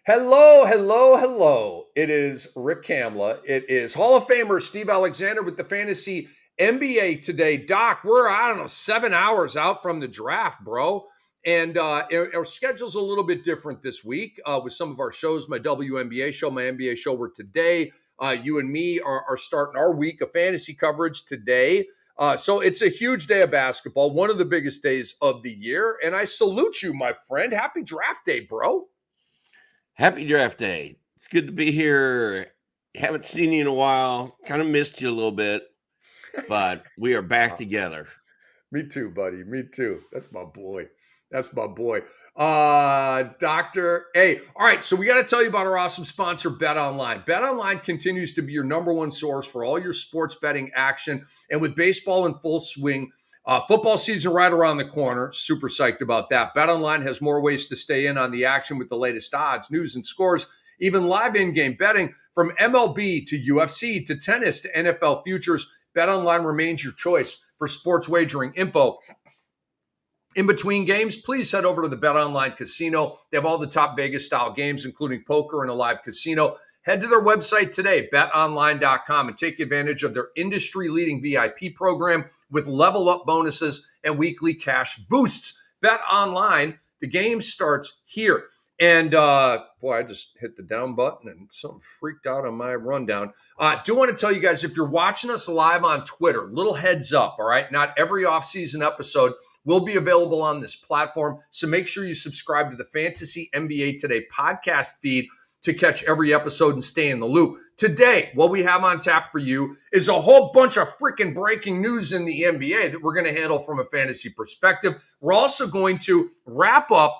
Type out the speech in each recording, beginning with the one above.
Hello, hello, hello. It is Rick Kamla. It is Hall of Famer Steve Alexander with the Fantasy NBA today. Doc, we're, 7 hours out from the draft, bro. And our schedule's a little bit different this week with some of our shows. My WNBA show, my NBA show, where today you and me are starting our week of fantasy coverage today. So it's a huge day of basketball, one of the biggest days of the year. And I salute you, my friend. Happy draft day, bro. Happy draft day. It's good to be here. Haven't seen you in a while. Kind of missed you a little bit, but we are back together. Me too, buddy. Me too. That's my boy. Doctor. Hey, all right. So we got to tell you about our awesome sponsor, BetOnline. BetOnline continues to be your number one source for all your sports betting action. And with baseball in full swing, football season right around the corner. Super psyched about that. BetOnline has more ways to stay in on the action with the latest odds, news, and scores, even live in-game betting from MLB to UFC to tennis to NFL futures. BetOnline remains your choice for sports wagering info. In between games, please head over to the BetOnline Casino. They have all the top Vegas-style games, including poker and a live casino. Head to their website today, betonline.com, and take advantage of their industry-leading VIP program with level-up bonuses and weekly cash boosts. BetOnline, the game starts here. And, boy, I just hit the down button and something freaked out on my rundown. Do want to tell you guys, if you're watching us live on Twitter, little heads up, all right? Not every offseason episode will be available on this platform, so make sure you subscribe to the Fantasy NBA Today podcast feed to catch every episode and stay in the loop. Today, what we have on tap for you is a whole bunch of freaking breaking news in the NBA that we're going to handle from a fantasy perspective. We're also going to wrap up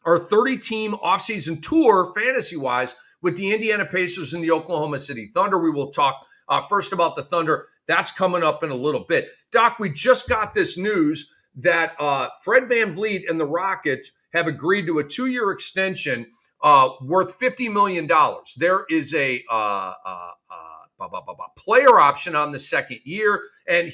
our 30-team offseason tour, fantasy-wise, with the Indiana Pacers and the Oklahoma City Thunder. We will talk first about the Thunder. That's coming up in a little bit. Doc, we just got this news that Fred VanVleet and the Rockets have agreed to a 2-year extension worth $50 million. There is a player option on the second year, and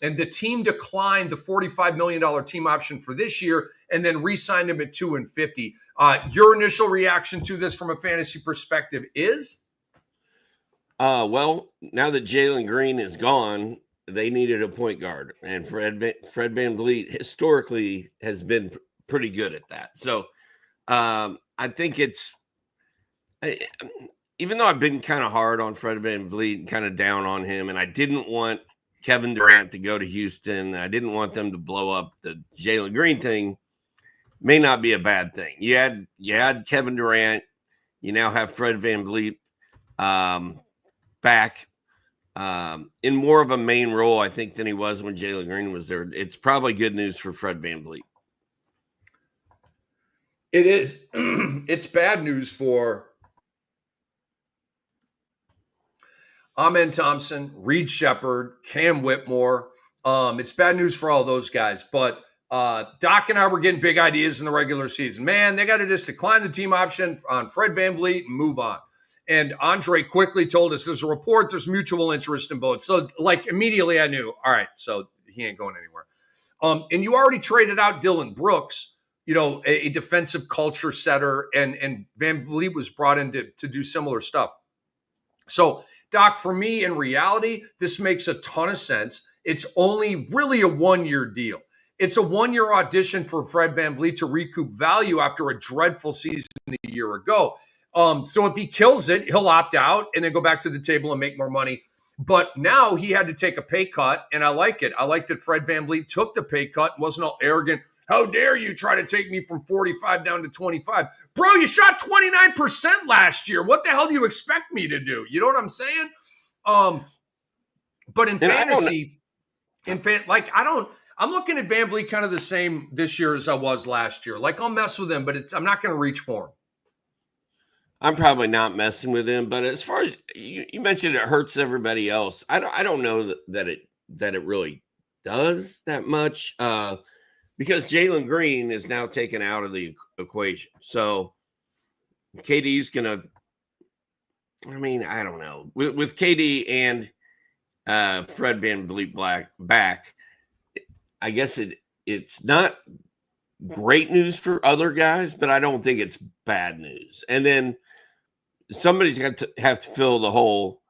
and the team declined the $45 million team option for this year and then re-signed him at $2 and $50. Your initial reaction to this from a fantasy perspective is? Well, now that Jalen Green is gone, they needed a point guard, and Fred VanVleet historically has been pretty good at that. So I think even though I've been kind of hard on Fred VanVleet, kind of down on him, and I didn't want Kevin Durant to go to Houston, I didn't want them to blow up the Jalen Green thing, may not be a bad thing. You had Kevin Durant, you now have Fred VanVleet back in more of a main role, I think, than he was when Jalen Green was there. It's probably good news for Fred VanVleet. It is. It's bad news for Amen Thompson, Reed Shepard, Cam Whitmore. It's bad news for all those guys. But Doc and I were getting big ideas in the regular season. Man, they got to just decline the team option on Fred VanVleet and move on. And Andre quickly told us there's a report, there's mutual interest in both. So, immediately I knew, all right, so he ain't going anywhere. And you already traded out Dylan Brooks, a defensive culture setter, and VanVleet was brought in to do similar stuff. So, Doc, for me, in reality, this makes a ton of sense. It's only really a 1-year deal. It's a 1-year audition for Fred VanVleet to recoup value after a dreadful season a year ago. So if he kills it, he'll opt out and then go back to the table and make more money. But now he had to take a pay cut, and I like it. I like that Fred VanVleet took the pay cut, wasn't all arrogant. How dare you try to take me from 45 down to 25? Bro, you shot 29% last year. What the hell do you expect me to do? You know what I'm saying? But in fantasy, I'm looking at VanVleet kind of the same this year as I was last year. I'll mess with him, but I'm not going to reach for him. I'm probably not messing with him, but as far as you mentioned, it hurts everybody else. I don't know that it really does that much because Jalen Green is now taken out of the equation. So KD's gonna. I mean, I don't know with KD and Fred VanVleet back. I guess it's not great news for other guys, but I don't think it's bad news. And then somebody's got to have to fill the hole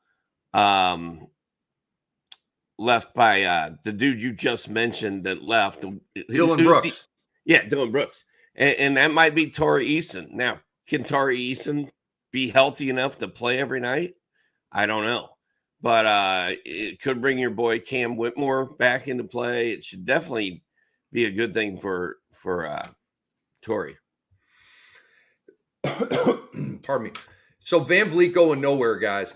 left by the dude you just mentioned that left. Dylan Brooks. Dylan Brooks. And that might be Tari Eason. Now, can Tari Eason be healthy enough to play every night? I don't know. But it could bring your boy Cam Whitmore back into play. It should definitely be a good thing for Torrey. Pardon me. So Van Vliet going nowhere, guys.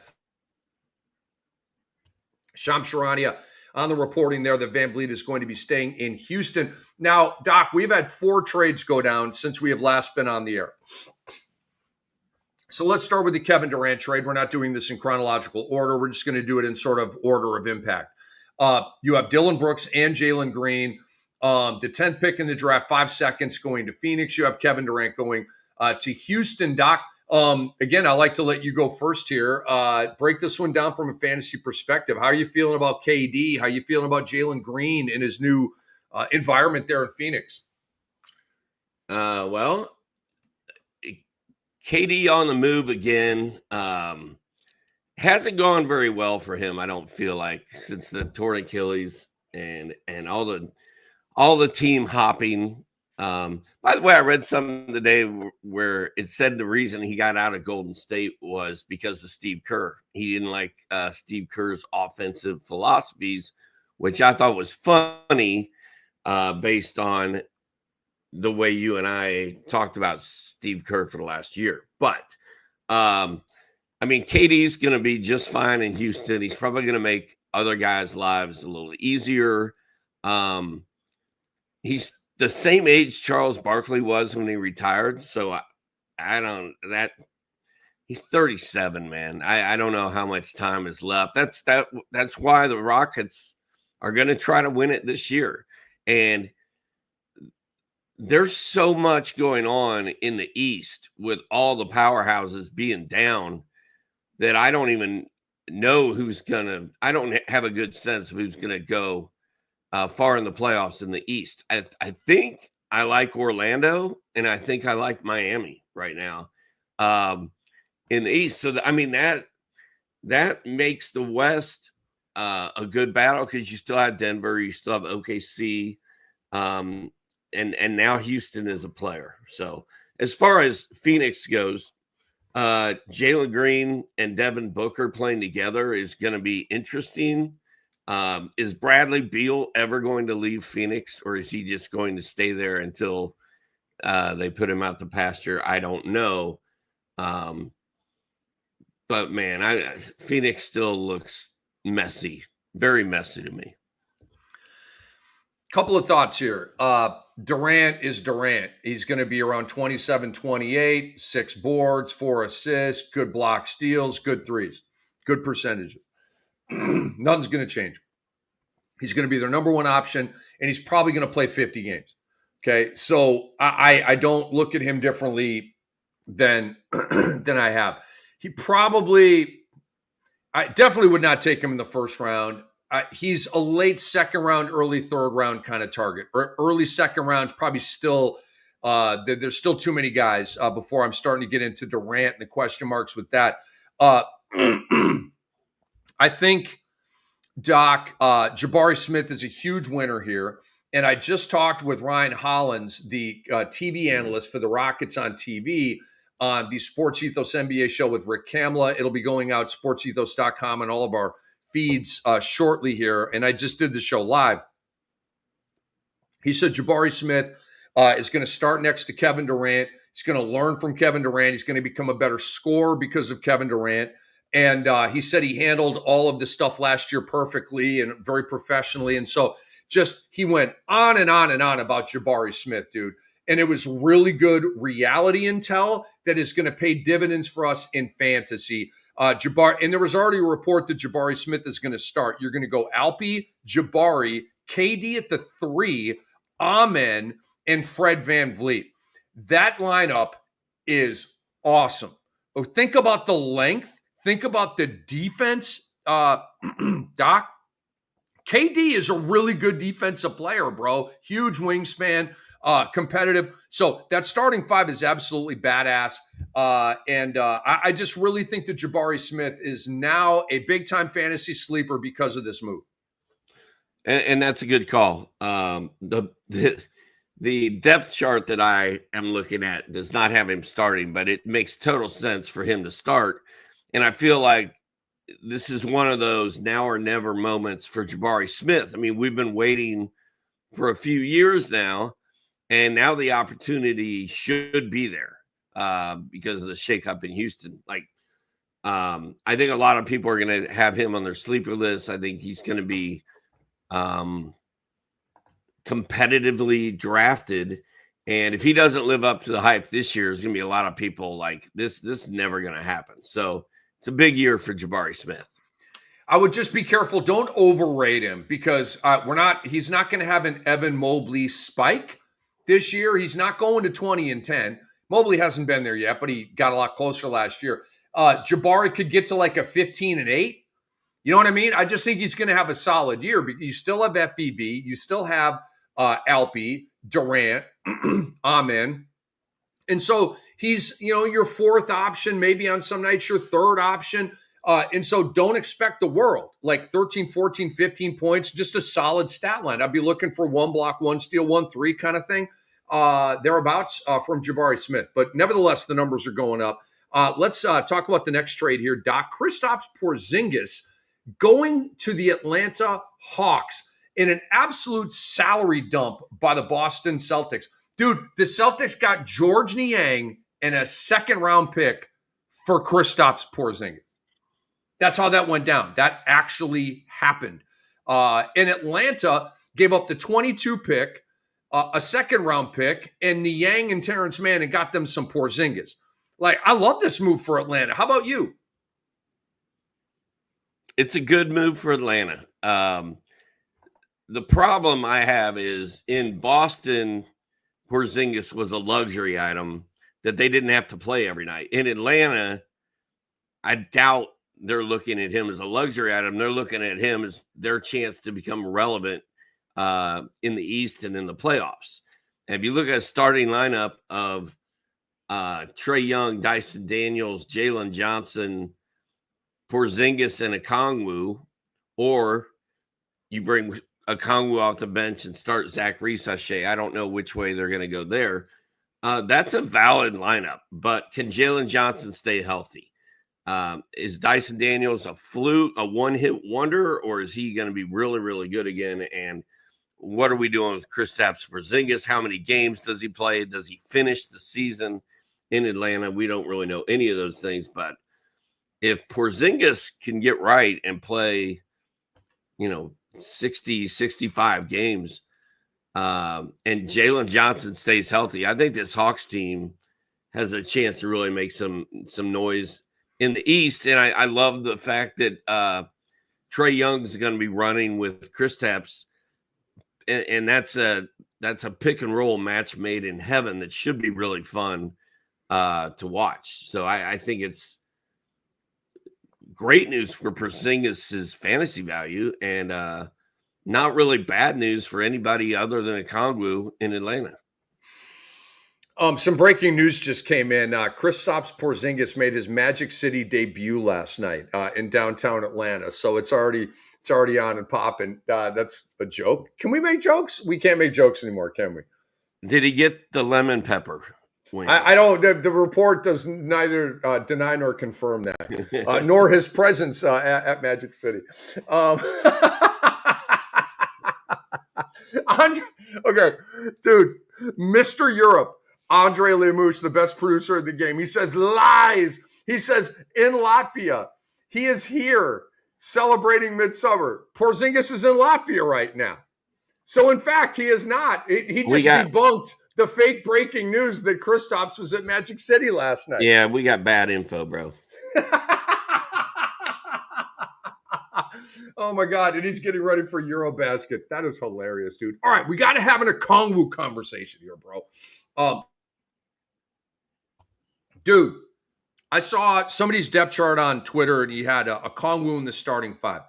Shams Charania on the reporting there that Van Vliet is going to be staying in Houston. Now, Doc, we've had 4 trades go down since we have last been on the air. So let's start with the Kevin Durant trade. We're not doing this in chronological order. We're just going to do it in sort of order of impact. You have Dylan Brooks and Jalen Green. The 10th pick in the draft, 5 seconds going to Phoenix. You have Kevin Durant going to Houston. Doc, again, I'd like to let you go first here. Break this one down from a fantasy perspective. How are you feeling about KD? How are you feeling about Jalen Green in his new environment there in Phoenix? Well, KD on the move again. Hasn't gone very well for him, I don't feel like, since the torn Achilles and all the team hopping. By the way, I read something today where it said the reason he got out of Golden State was because of Steve Kerr. He didn't like Steve Kerr's offensive philosophies, which I thought was funny based on the way you and I talked about Steve Kerr for the last year. But, I mean, KD's going to be just fine in Houston. He's probably going to make other guys' lives a little easier. He's the same age Charles Barkley was when he retired. So he's 37, man. I don't know how much time is left. That's why the Rockets are going to try to win it this year. And there's so much going on in the East with all the powerhouses being down that I don't even know I don't have a good sense of who's going to go far in the playoffs in the East. I think I like Orlando, and I think I like Miami right now in the East. So, that makes the West a good battle because you still have Denver, you still have OKC, and now Houston is a player. So as far as Phoenix goes, Jalen Green and Devin Booker playing together is going to be interesting. Is Bradley Beal ever going to leave Phoenix, or is he just going to stay there until they put him out to pasture? I don't know. But man, Phoenix still looks messy, very messy to me. Couple of thoughts here. Durant is Durant. He's going to be around 27, 28, 6 boards, 4 assists, good block steals, good threes, good percentages. Nothing's going to change. He's going to be their number one option, and he's probably going to play 50 games. Okay, so I don't look at him differently than I have. I definitely would not take him in the first round. He's a late second round, early third round kind of target. Early second round, probably still, there's still too many guys before I'm starting to get into Durant and the question marks with that. I think, Doc, Jabari Smith is a huge winner here. And I just talked with Ryan Hollins, the TV analyst for the Rockets on TV, on the Sports Ethos NBA show with Rick Kamla. It'll be going out sportsethos.com and all of our feeds shortly here. And I just did the show live. He said Jabari Smith is going to start next to Kevin Durant. He's going to learn from Kevin Durant. He's going to become a better scorer because of Kevin Durant. And he said he handled all of this stuff last year perfectly and very professionally. And so he went on and on and on about Jabari Smith, dude. And it was really good reality intel that is going to pay dividends for us in fantasy. And there was already a report that Jabari Smith is going to start. You're going to go Alpi, Jabari, KD at the 3, Amen, and Fred VanVleet. That lineup is awesome. Oh, think about the length. Think about the defense, Doc. KD is a really good defensive player, bro. Huge wingspan. competitive. So that starting five is absolutely badass. I just really think that Jabari Smith is now a big-time fantasy sleeper because of this move. And that's a good call. The depth chart that I am looking at does not have him starting, but it makes total sense for him to start. And I feel like this is one of those now or never moments for Jabari Smith. I mean, we've been waiting for a few years now, and now the opportunity should be there because of the shakeup in Houston. I think a lot of people are going to have him on their sleeper list. I think he's going to be competitively drafted, and if he doesn't live up to the hype this year, there's going to be a lot of people like this is never going to happen. So it's a big year for Jabari Smith. I would just be careful. Don't overrate him because he's not going to have an Evan Mobley spike this year. He's not going to 20 and 10. Mobley hasn't been there yet, but he got a lot closer last year. Jabari could get to like a 15 and 8. You know what I mean? I just think he's going to have a solid year. But you still have FBB. You still have Alpi, Durant, Amen. And so he's, your fourth option, maybe on some nights your third option. And so don't expect the world, like 13, 14, 15 points, just a solid stat line. I'd be looking for 1 block, 1 steal, 1 3 kind of thing, thereabouts from Jabari Smith. But nevertheless, the numbers are going up. Let's talk about the next trade here. Doc, Kristaps Porzingis going to the Atlanta Hawks in an absolute salary dump by the Boston Celtics. Dude, the Celtics got George Niang and a second-round pick for Kristaps Porzingis. That's how that went down. That actually happened. And Atlanta gave up the 22 pick, a second-round pick, and Niang and Terrence Mann and got them some Porzingis. Like, I love this move for Atlanta. How about you? It's a good move for Atlanta. The problem I have is in Boston, Porzingis was a luxury item that they didn't have to play every night. In Atlanta, I doubt they're looking at him as a luxury item. They're looking at him as their chance to become relevant in the East and in the playoffs. And if you look at a starting lineup of Trae Young, Dyson Daniels, Jalen Johnson, Porzingis, and Okongwu, or you bring Okongwu off the bench and start Zach Reese-Shai. I don't know which way they're going to go there. That's a valid lineup, but can Jalen Johnson stay healthy? Is Dyson Daniels a fluke, a one-hit wonder, or is he going to be really, really good again? And what are we doing with Kristaps Porzingis? How many games does he play? Does he finish the season in Atlanta? We don't really know any of those things, but if Porzingis can get right and play, 60, 65 games, and Jalen Johnson stays healthy, I think this Hawks team has a chance to really make some noise in the East. And I love the fact that Trae Young's going to be running with Kristaps, and that's a pick and roll match made in heaven that should be really fun to watch. So I think it's great news for Porzingis' fantasy value, and not really bad news for anybody other than Okongwu in Atlanta. Some breaking news just came in. Kristaps Porzingis made his Magic City debut last night in downtown Atlanta. So it's already on and popping. That's a joke. Can we make jokes? We can't make jokes anymore, can we? Did he get the lemon pepper wing? I don't. The report does neither deny nor confirm that, nor his presence at Magic City. Okay, dude, Mr. Europe, Andre Lemush, the best producer of the game. He says lies. He says in Latvia, he is here celebrating midsummer. Porzingis is in Latvia right now. So in fact, he is not. He just debunked the fake breaking news that Kristaps was at Magic City last night. Yeah, we got bad info, bro. Oh my God. And he's getting ready for Eurobasket. That is hilarious, dude. All right. We got to have an Okongwu conversation here, bro. Dude, I saw somebody's depth chart on Twitter and he had Okongwu in the starting five.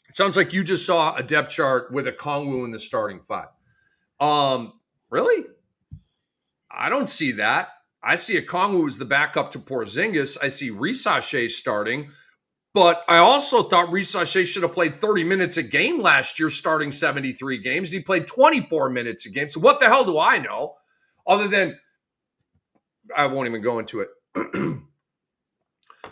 It sounds like you just saw a depth chart with Okongwu in the starting five. Really? I don't see that. I see Okongwu as the backup to Porzingis. I see Risashe starting. But I also thought Risashe should have played 30 minutes a game last year, starting 73 games. And he played 24 minutes a game. So what the hell do I know? Other than, I won't even go into it.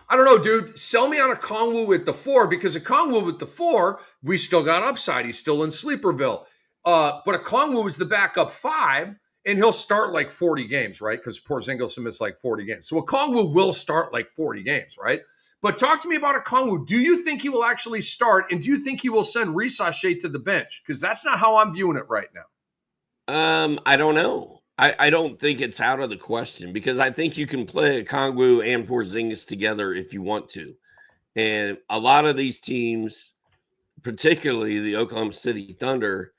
I don't know, dude. Sell me on Okongwu at the 4, because Okongwu at the 4, we still got upside. He's still in Sleeperville. But Okongwu is the backup 5, and he'll start like 40 games, right? Because Porzingis missed like 40 games. So Okongwu will start like 40 games, right? But talk to me about Okongwu. Do you think he will actually start, and do you think he will send Risashe to the bench? Because that's not how I'm viewing it right now. I don't know. I don't think it's out of the question, because I think you can play Okongwu and Porzingis together if you want to. And a lot of these teams, particularly the Oklahoma City Thunder,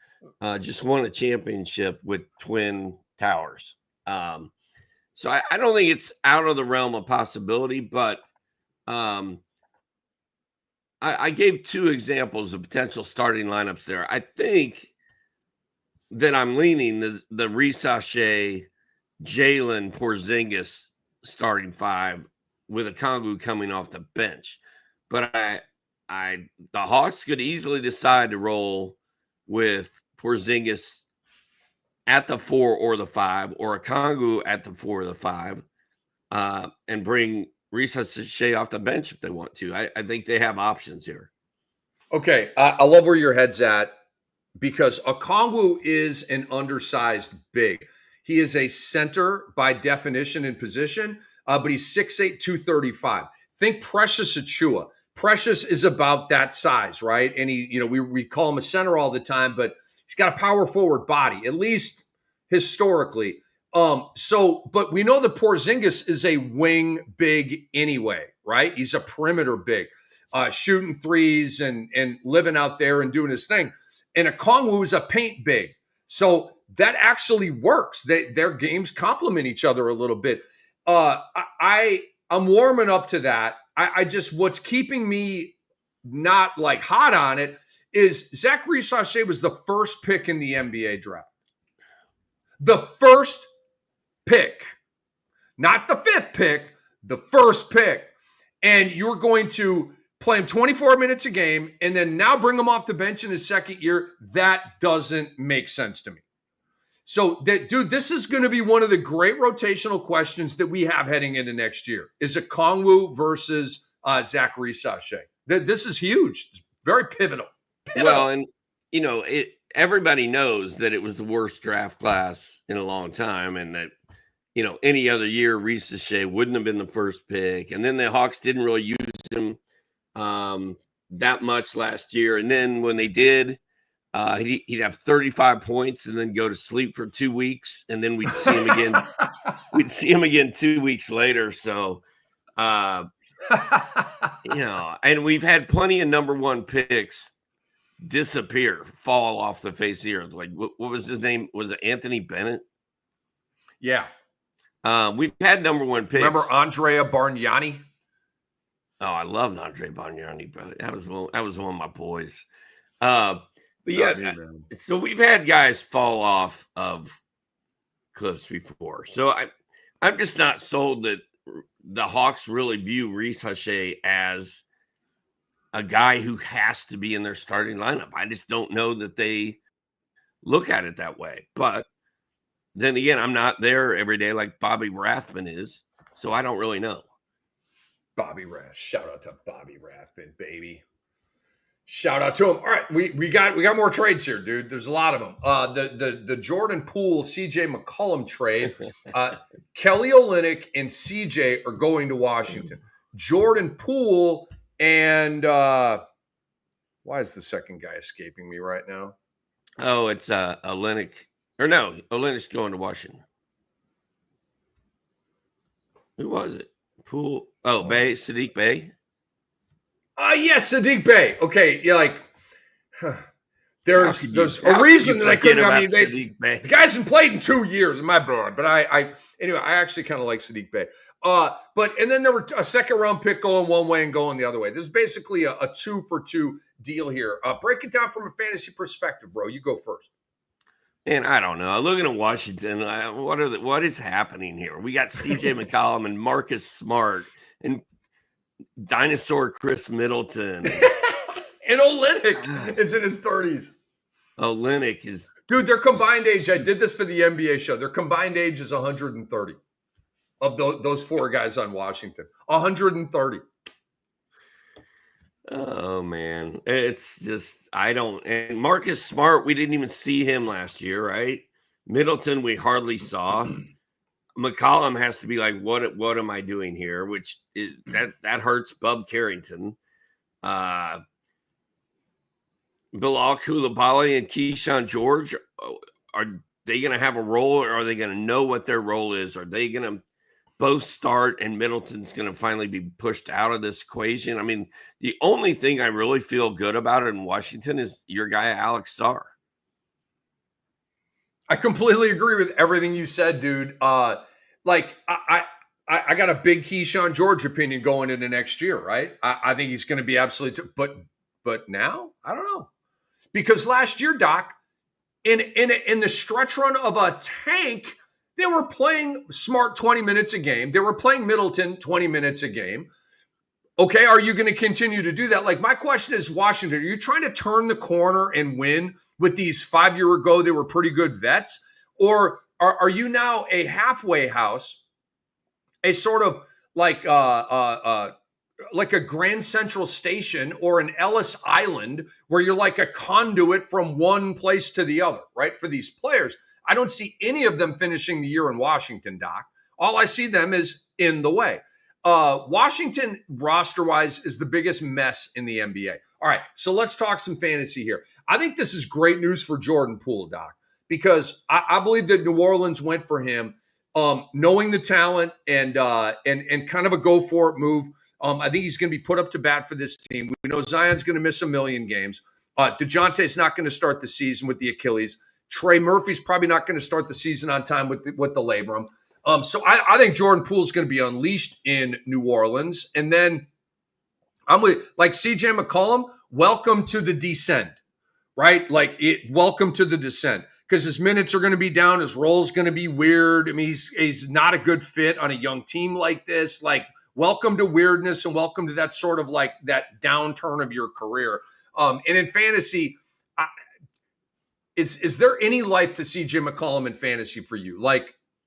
just won a championship with twin towers. So I don't think it's out of the realm of possibility, but I gave 2 examples of potential starting lineups there. I think that I'm leaning the Risashe, Jalen, Porzingis starting 5 with Okongwu coming off the bench. But the Hawks could easily decide to roll with Porzingis at the 4 or the 5, or Okongwu at the 4 or the 5, and bring Risashe off the bench if they want to. I think they have options here. Okay, I love where your head's at, because Okongwu is an undersized big. He is a center by definition and position, but he's 6'8", 235. Think Precious Achiuwa. Precious is about that size, right? And he, we call him a center all the time, but he's got a power forward body, at least historically. But we know that Porzingis is a wing big anyway, right? He's a perimeter big, shooting threes and living out there and doing his thing. And Okongwu is a paint big. So that actually works. Their games complement each other a little bit. I'm warming up to that. I just, what's keeping me not like hot on it is Zach Risashe was the first pick in the NBA draft. The first pick, not the 5th pick, the first pick. And you're going to play him 24 minutes a game and then now bring him off the bench in his second year. That doesn't make sense to me. So, dude, this is going to be one of the great rotational questions that we have heading into next year. Is it Okongwu versus Zach Risashe? This is huge. It's very pivotal. Well, and, everybody knows that it was the worst draft class in a long time, and that, any other year, Risashe wouldn't have been the first pick. And then the Hawks didn't really use him that much last year. And then when they did, he'd have 35 points and then go to sleep for 2 weeks. And then we'd see him again. We'd see him again 2 weeks later. So, and we've had plenty of number 1 picks fall off the face of the earth. Like, what was his name? Was it Anthony Bennett? Yeah. We've had number 1 picks. Remember Andrea Bargnani? Oh, I loved Andre Bargnani, bro. That was one of my boys. But yeah, so we've had guys fall off of cliffs before. So I'm just not sold that the Hawks really view Risashe as a guy who has to be in their starting lineup. I just don't know that they look at it that way. But then again, I'm not there every day like Bobby Rathman is, so I don't really know. Bobby Rath. Shout out to Bobby Rathman, baby. Shout out to him. All right, we got more trades here, dude. There's a lot of them. The Jordan Poole, CJ McCollum trade. Kelly Olynyk and CJ are going to Washington. Jordan Poole and why is the second guy escaping me right now? Oh, it's Olynyk. Or no, Olynyk's going to Washington. Who was it? Poole. Oh, Bey, Sadiq Bey. Yes, Sadiq Bey. Okay, there's a reason that I couldn't. I mean, the guy hasn't played in 2 years, in my blood. But I actually kind of like Sadiq Bey. And then there were a second round pick going one way and going the other way. This is basically a 2-for-2 deal here. Break it down from a fantasy perspective, bro. You go first. And I don't know. Looking at Washington, what is happening here? We got C.J. McCollum and Marcus Smart and dinosaur Chris Middleton. And Olynyk is in his 30s. Olynyk is... Dude, their combined age, I did this for the NBA show. Their combined age is 130 of those four guys on Washington. 130. Oh, man. It's just, and Marcus Smart, we didn't even see him last year, right? Middleton, we hardly saw. McCollum has to be like, what am I doing here? Which is, that hurts Bub Carrington. Bilal Coulibaly and Keyshawn George, are they going to have a role, or are they going to know what their role is? Are they going to both start and Middleton's going to finally be pushed out of this equation? I mean, the only thing I really feel good about in Washington is your guy, Alex Sarr. I completely agree with everything you said, dude. I got a big Keyshawn George opinion going into next year, right? I think he's going to be absolutely, but now I don't know, because last year, Doc, in the stretch run of a tank, they were playing Smart 20 minutes a game. They were playing Middleton 20 minutes a game. Okay, are you going to continue to do that? Like, my question is, Washington, are you trying to turn the corner and win with these 5 year ago they were pretty good vets? Or are you now a halfway house, a sort of like a Grand Central Station or an Ellis Island, where you're like a conduit from one place to the other, right, for these players? I don't see any of them finishing the year in Washington, Doc. All I see them is in the way. Washington, roster-wise, is the biggest mess in the NBA. All right, so let's talk some fantasy here. I think this is great news for Jordan Poole, Doc, because I believe that New Orleans went for him, knowing the talent and kind of a go-for-it move. I think he's going to be put up to bat for this team. We know Zion's going to miss a million games. DeJounte's not going to start the season with the Achilles. Trey Murphy's probably not going to start the season on time with the labrum. So I think Jordan Poole's going to be unleashed in New Orleans. And then I'm with, like, C.J. McCollum, welcome to the descent, right? Welcome to the descent, because his minutes are going to be down. His role's going to be weird. I mean, he's not a good fit on a young team like this. Like, welcome to weirdness and welcome to that sort of like that downturn of your career. And in fantasy, is there any life to C.J. McCollum in fantasy for you?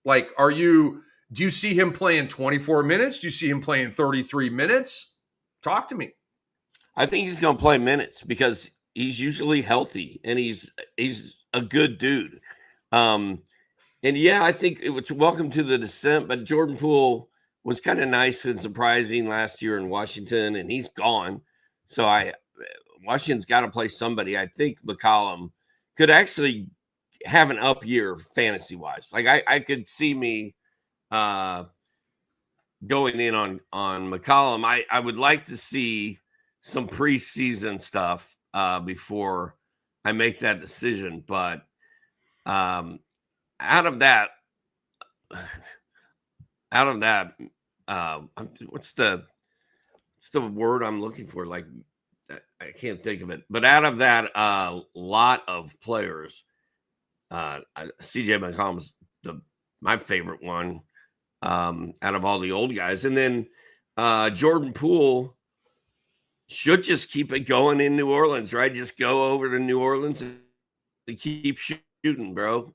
Do you see him playing 24 minutes? Do you see him playing 33 minutes? Talk to me. I think he's going to play minutes because he's usually healthy and he's a good dude. And yeah, I think it was welcome to the descent, but Jordan Poole was kind of nice and surprising last year in Washington, and he's gone. So Washington's got to play somebody. I think McCollum could actually have an up year fantasy wise. Like I could see me going in on McCollum. I would like to see some preseason stuff before I make that decision. But out of that, what's the word I'm looking for? Like, I can't think of it. But out of that lot of players, C.J. McCollum's my favorite one out of all the old guys. And then Jordan Poole should just keep it going in New Orleans, right? Just go over to New Orleans and keep shooting, bro.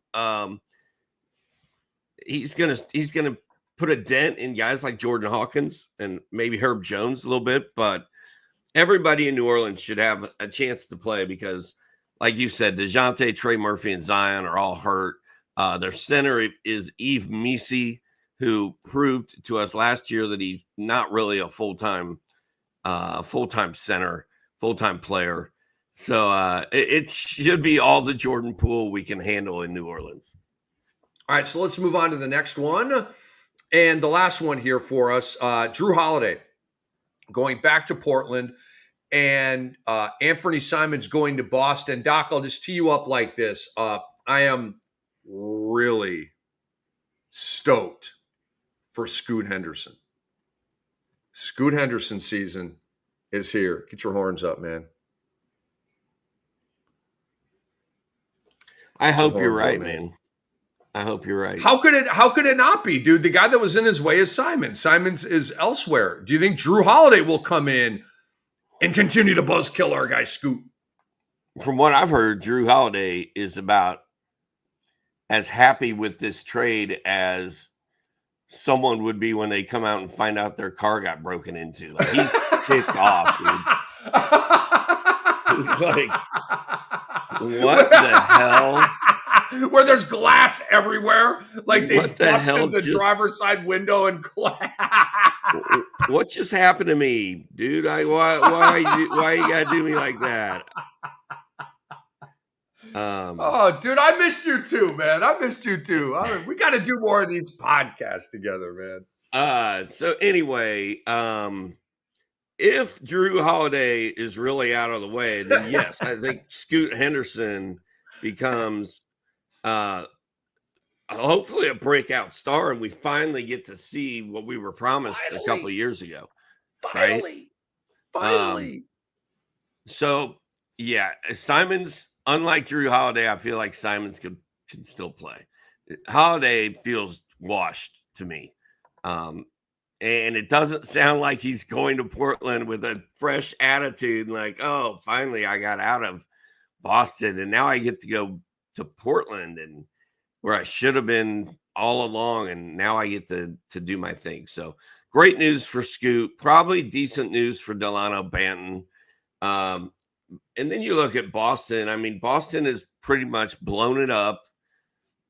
He's gonna put a dent in guys like Jordan Hawkins and maybe Herb Jones a little bit, but everybody in New Orleans should have a chance to play because, like you said, DeJounte, Trey Murphy, and Zion are all hurt. Their center is Yves Missi, who proved to us last year that he's not really a full-time center, full-time player. So it should be all the Jordan Poole we can handle in New Orleans. All right, so let's move on to the next one. And the last one here for us, Drew Holiday going back to Portland, and Anthony Simons going to Boston. Doc, I'll just tee you up like this. I am really stoked for Scoot Henderson. Scoot Henderson season is here. Get your horns up, man. I It's a hope you're horrible right, name. man. I hope you're right. How could it not be, dude? The guy that was in his way is Simons. Simons is elsewhere. Do you think Drew Holiday will come in and continue to buzzkill our guy Scoot? From what I've heard, Drew Holiday is about as happy with this trade as someone would be when they come out and find out their car got broken into. Like, he's ticked off, dude. It's like, what the hell? Where there's glass everywhere, like they What the hell busted the just- driver's side window and glass. What just happened to me, dude? Why you gotta do me like that? Oh, dude, I missed you too, man. I missed you too. We got to do more of these podcasts together, man. So anyway, if Drew Holiday is really out of the way, then yes, I think Scoot Henderson becomes hopefully a breakout star, and we finally get to see what we were promised a couple of years ago. Finally. So yeah, Simons, unlike Drew Holiday, I feel like Simons can still play. Holiday feels washed to me. And it doesn't sound like he's going to Portland with a fresh attitude, like, oh, finally I got out of Boston and now I get to go to Portland, and where I should have been all along, and now I get to do my thing. So great news for Scoot, probably decent news for Delano Banton. And then you look at Boston. I mean, Boston has pretty much blown it up.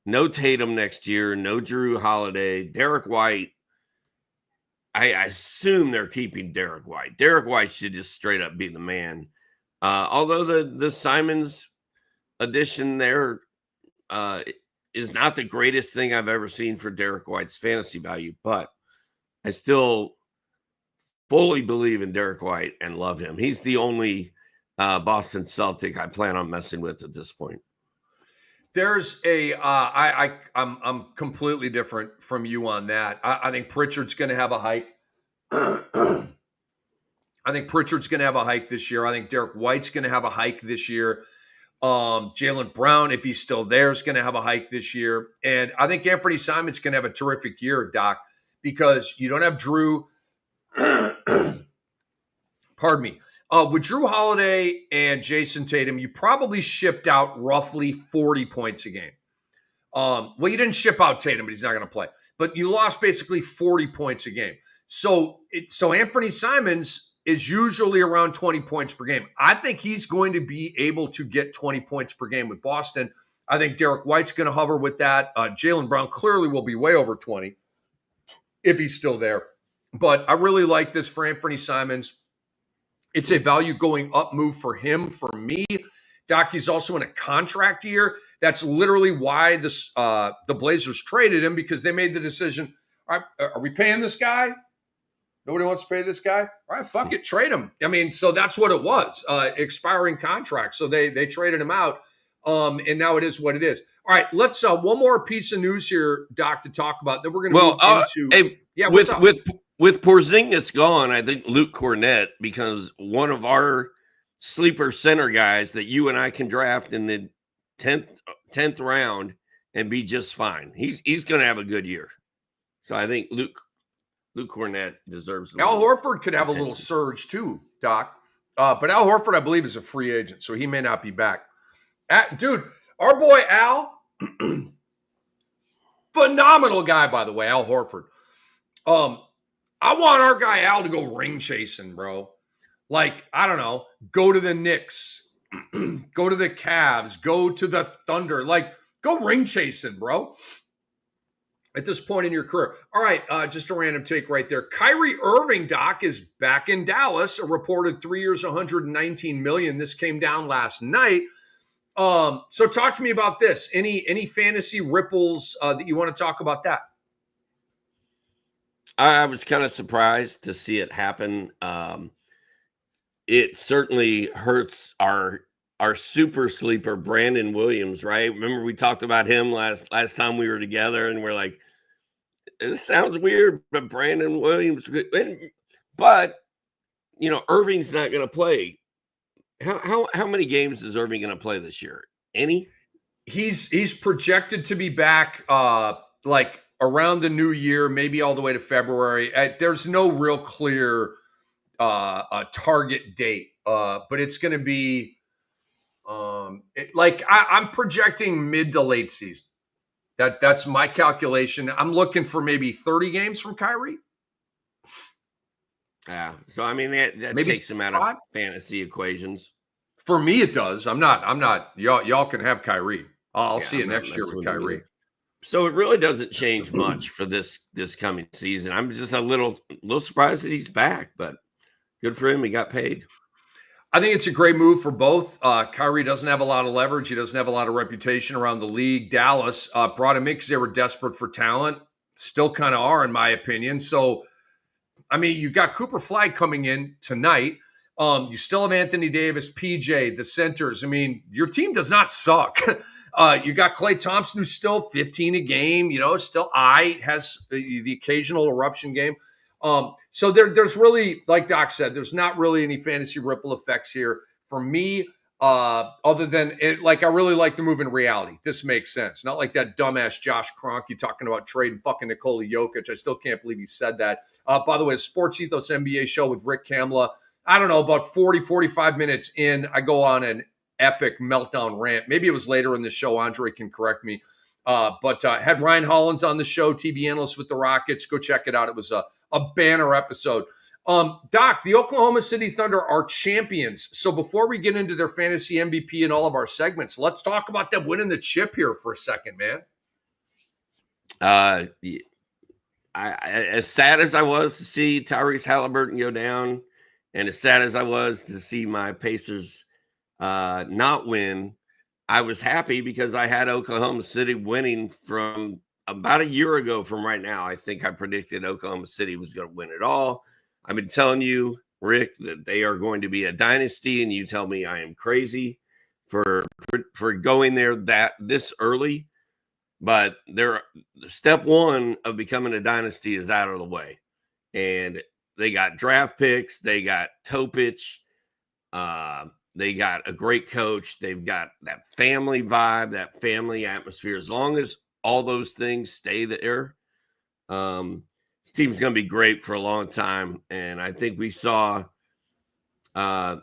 No Tatum next year, no Drew Holiday. Derek White, I assume they're keeping Derek White. Derek White should just straight up be the man. Although the Simons addition there is not the greatest thing I've ever seen for Derek White's fantasy value, but I still fully believe in Derek White and love him. He's the only Boston Celtic I plan on messing with at this point. There's I'm completely different from you on that. I think Pritchard's going to have a hike. I think Pritchard's going to have a hike this year. I think Derek White's going to have a hike this year. Jaylen Brown, if he's still there, is going to have a hike this year. And I think Anthony Simon's going to have a terrific year, Doc, because you don't have Drew. Pardon me. With Drew Holiday and Jason Tatum, you probably shipped out roughly 40 points a game. Well, you didn't ship out Tatum, but he's not going to play. But you lost basically 40 points a game. So Anthony Simons is usually around 20 points per game. I think he's going to be able to get 20 points per game with Boston. I think Derek White's going to hover with that. Jaylen Brown clearly will be way over 20 if he's still there. But I really like this for Anthony Simons. It's a value going up move for him, for me. Doc, he's also in a contract year. That's literally why the Blazers traded him, because they made the decision, all right, are we paying this guy? Nobody wants to pay this guy? All right, fuck it, trade him. I mean, so that's what it was, expiring contract. So they traded him out, and now it is what it is. All right, let's one more piece of news here, Doc, to talk about. Then we're going to move into with Porzingis gone, I think Luke Cornett becomes one of our sleeper center guys that you and I can draft in the 10th round and be just fine. He's going to have a good year. So I think Luke Cornett deserves it. Al Horford could have a little surge too, Doc. But Al Horford, I believe, is a free agent, so he may not be back. Dude, our boy Al, phenomenal guy, by the way, Al Horford. I want our guy Al to go ring chasing, bro. Like, I don't know, go to the Knicks, go to the Cavs, go to the Thunder. Like, go ring chasing, bro. At this point in your career. All right, just a random take right there. Kyrie Irving, Doc, is back in Dallas. A reported 3 years, $119 million. This came down last night. So talk to me about this. Any fantasy ripples that you want to talk about that? I was kind of surprised to see it happen. It certainly hurts our super sleeper, Brandon Williams, right? Remember we talked about him last time we were together, and we're like, it sounds weird, but Brandon Williams. But you know, Irving's not going to play. How many games is Irving going to play this year? Any? He's projected to be back like around the new year, maybe all the way to February. There's no real clear target date, but it's going to be I'm projecting mid to late season. That's my calculation. I'm looking for maybe 30 games from Kyrie. Yeah. So I mean that takes him out of fantasy equations. For me, it does. I'm not. Y'all can have Kyrie. I'll see you next year with Kyrie. So it really doesn't change much for this coming season. I'm just a little surprised that he's back, but good for him. He got paid. I think it's a great move for both. Kyrie doesn't have a lot of leverage. He doesn't have a lot of reputation around the league. Dallas brought him in because they were desperate for talent. Still kind of are, in my opinion. So, I mean, you got Cooper Flag coming in tonight. You still have Anthony Davis, PJ, the centers. I mean, your team does not suck. You got Klay Thompson, who's still 15 a game, still has the occasional eruption game. So there's really, like Doc said, there's not really any fantasy ripple effects here for me, other than it. Like, I really like the move in reality. This makes sense. Not like that dumbass Josh Kroenke talking about trading fucking Nikola Jokic. I still can't believe he said that. By the way, Sports Ethos NBA show with Rick Kamla. I don't know, about 40, 45 minutes in, I go on an epic meltdown rant. Maybe it was later in the show. Andre can correct me. But had Ryan Hollins on the show, TV analyst with the Rockets. Go check it out. It was a banner episode. Doc, the Oklahoma City Thunder are champions. So before we get into their fantasy MVP and all of our segments, let's talk about them winning the chip here for a second, man. As sad as I was to see Tyrese Haliburton go down, and as sad as I was to see my Pacers not win, I was happy because I had Oklahoma City winning from about a year ago from right now. I think I predicted Oklahoma City was going to win it all. I've been telling you, Rick, that they are going to be a dynasty, and you tell me I am crazy for going there this early. But step one of becoming a dynasty is out of the way. And they got draft picks. They got Topic. They got a great coach. They've got that family vibe, that family atmosphere. As long as all those things stay there, this team's going to be great for a long time. And I think we saw what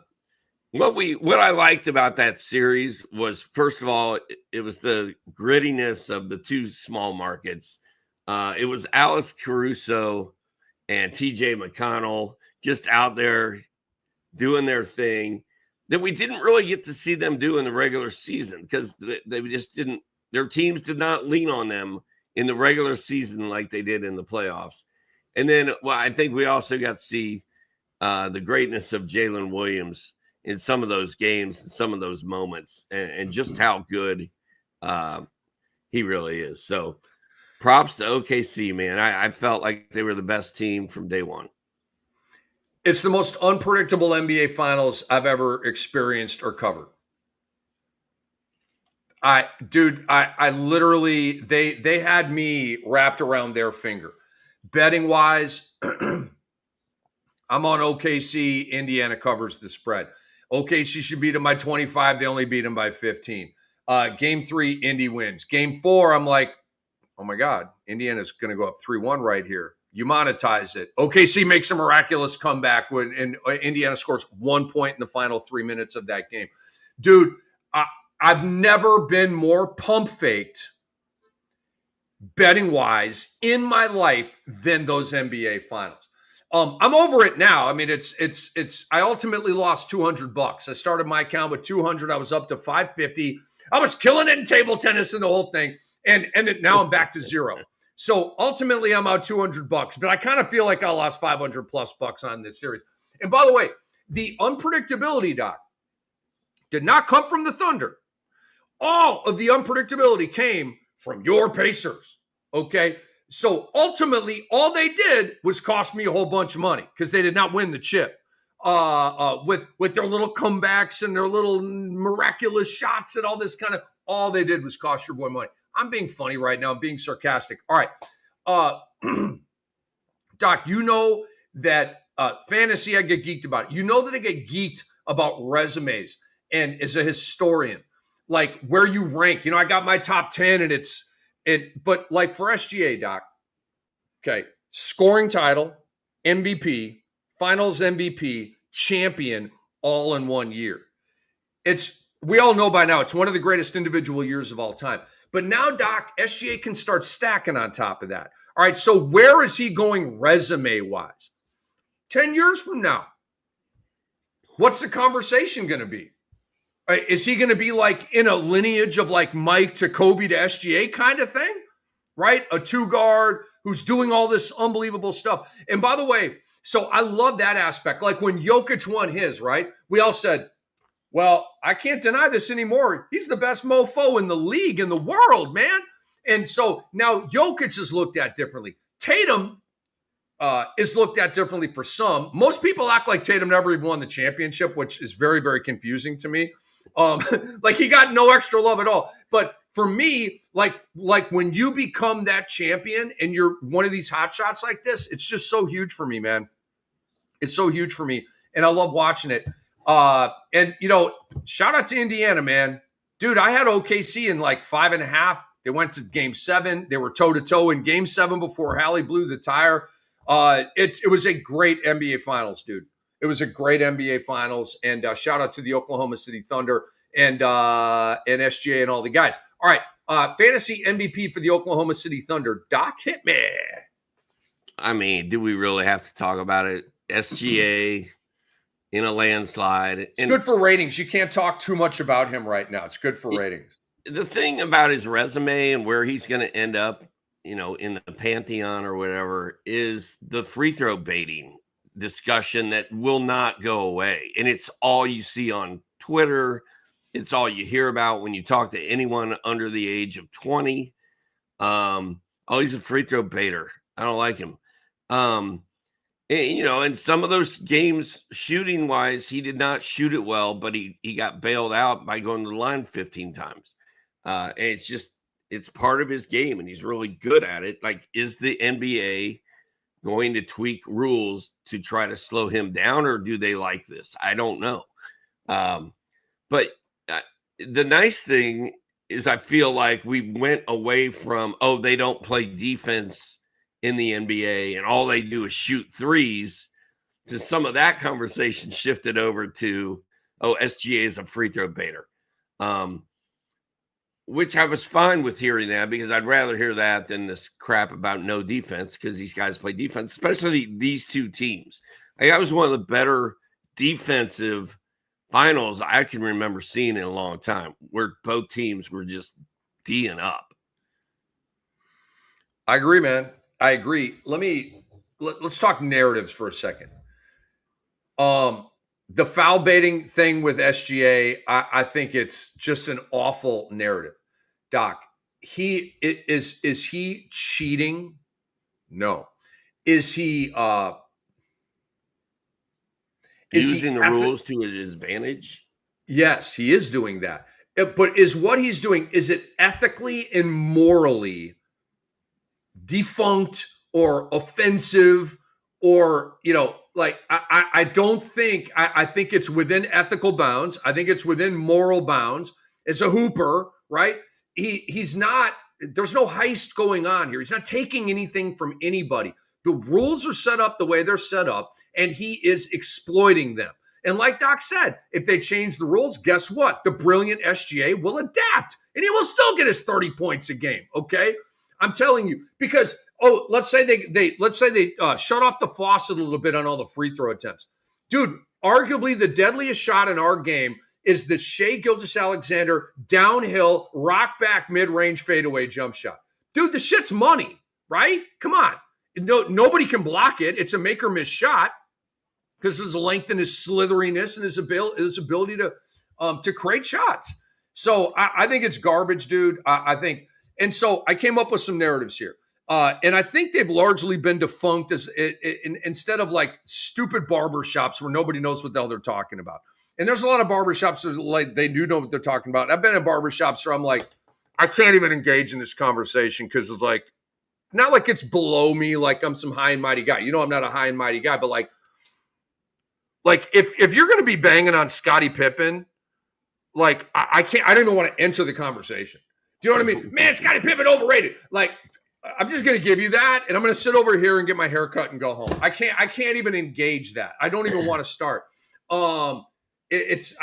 I liked about that series was, first of all, it was the grittiness of the two small markets. It was Alex Caruso and TJ McConnell just out there doing their thing that we didn't really get to see them do in the regular season because they just didn't. Their teams did not lean on them in the regular season like they did in the playoffs. And then, I think we also got to see the greatness of Jalen Williams in some of those games and some of those moments, and just how good he really is. So props to OKC, man. I felt like they were the best team from day one. It's the most unpredictable NBA Finals I've ever experienced or covered. I literally, they had me wrapped around their finger. Betting wise, I'm on OKC. Indiana covers the spread. OKC should beat them by 25. They only beat them by 15. Game 3, Indy wins. Game 4, I'm like, oh my God, Indiana's going to go up 3-1 right here. You monetize it. OKC makes a miraculous comeback and Indiana scores 1 point in the final 3 minutes of that game. Dude, I've never been more pump faked betting wise in my life than those NBA Finals. I'm over it now. I mean, it's. I ultimately lost $200. I started my account with 200. I was up to 550. I was killing it in table tennis and the whole thing, and now I'm back to zero. So ultimately, I'm out $200. But I kind of feel like I lost $500+ on this series. And by the way, the unpredictability, Doc, did not come from the Thunder. All of the unpredictability came from your Pacers. Okay. So ultimately, all they did was cost me a whole bunch of money because they did not win the chip with their little comebacks and their little miraculous shots and all this kind of. All they did was cost your boy money. I'm being funny right now. I'm being sarcastic. All right, Doc. You know that fantasy. I get geeked about it. You know that I get geeked about resumes, and as a historian, like where you rank. I got my top 10 but like for SGA, Doc, okay, scoring title, MVP, finals MVP, champion, all in 1 year. We all know by now, it's one of the greatest individual years of all time. But now, Doc, SGA can start stacking on top of that. All right, so where is he going resume-wise? 10 years from now, what's the conversation going to be? Right, is he going to be like in a lineage of like Mike to Kobe to SGA kind of thing? Right? A two guard who's doing all this unbelievable stuff. And by the way, so I love that aspect. Like when Jokic won his, right? We all said, well, I can't deny this anymore. He's the best mofo in the league, in the world, man. And so now Jokic is looked at differently. Tatum is looked at differently for some. Most people act like Tatum never even won the championship, which is very, very confusing to me. Like he got no extra love at all. But for me, like when you become that champion and you're one of these hot shots like this, it's just so huge for me, man. It's so huge for me. And I love watching it. And shout out to Indiana, man. Dude, I had OKC in like 5.5. They went to game 7. They were toe-to-toe in game 7 before Hallie blew the tire. It was a great NBA Finals, dude. It was a great NBA Finals. And shout out to the Oklahoma City Thunder and SGA and all the guys. All right, fantasy MVP for the Oklahoma City Thunder. Doc, hit me. I mean, do we really have to talk about it? SGA in a landslide. It's good for ratings. You can't talk too much about him right now. It's good for ratings. The thing about his resume and where he's going to end up, in the pantheon or whatever, is the free throw baiting discussion that will not go away. And it's all you see on Twitter. It's all you hear about when you talk to anyone under the age of 20. Oh, he's a free throw baiter. I don't like him. In some of those games, shooting wise, he did not shoot it well, but he got bailed out by going to the line 15 times. And it's part of his game, and he's really good at it. Like, is the NBA going to tweak rules to try to slow him down, or do they like this? I don't know. But the nice thing is I feel like we went away from, they don't play defense in the NBA and all they do is shoot threes, to some of that conversation shifted over to, SGA is a free throw baiter. Which I was fine with hearing that, because I'd rather hear that than this crap about no defense, because these guys play defense, especially these two teams. That was one of the better defensive finals I can remember seeing in a long time, where both teams were just D'ing up. I agree, man. I agree. Let's talk narratives for a second. The foul baiting thing with SGA, I think it's just an awful narrative. Doc, is he cheating? No. Is he using the rules to his advantage? Yes, he is doing that. But is what he's doing, is it ethically and morally defunct or offensive, or I don't think, I think it's within ethical bounds. I think it's within moral bounds. It's a hooper, right? He's not, there's no heist going on here. He's not taking anything from anybody. The rules are set up the way they're set up, and he is exploiting them. And like Doc said, if they change the rules, guess what? The brilliant SGA will adapt, and he will still get his 30 points a game. Okay, I'm telling you, because let's say they shut off the faucet a little bit on all the free throw attempts. Dude, arguably the deadliest shot in our game is the Shai Gilgeous-Alexander downhill rock back mid-range fadeaway jump shot. Dude, the shit's money, right? Come on. Nobody can block it. It's a make or miss shot because of his length and his slitheriness and his ability to create shots. So I think it's garbage, dude. And so I came up with some narratives here. And I think they've largely been defunct instead of like stupid barbershops where nobody knows what the hell they're talking about. And there's a lot of barbershops that like they do know what they're talking about. I've been in barbershops where I'm like, I can't even engage in this conversation because it's like, not like it's below me, like I'm some high and mighty guy. I'm not a high and mighty guy, but like if you're going to be banging on Scottie Pippen like I can't. I don't even want to enter the conversation. Do you know what I mean? Man, Scottie Pippen overrated. Like, I'm just going to give you that, and I'm going to sit over here and get my hair cut and go home. I can't even engage that. I don't even want to start. It's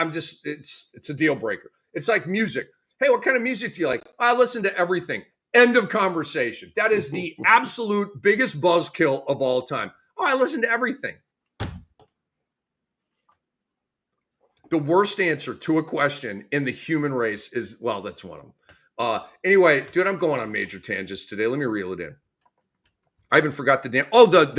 a deal breaker. It's like music. Hey, what kind of music do you like? I listen to everything. End of conversation. That is the absolute biggest buzzkill of all time. Oh, I listen to everything. The worst answer to a question in the human race is, well, that's one of them. Anyway, dude, I'm going on major tangents today. Let me reel it in. I even forgot the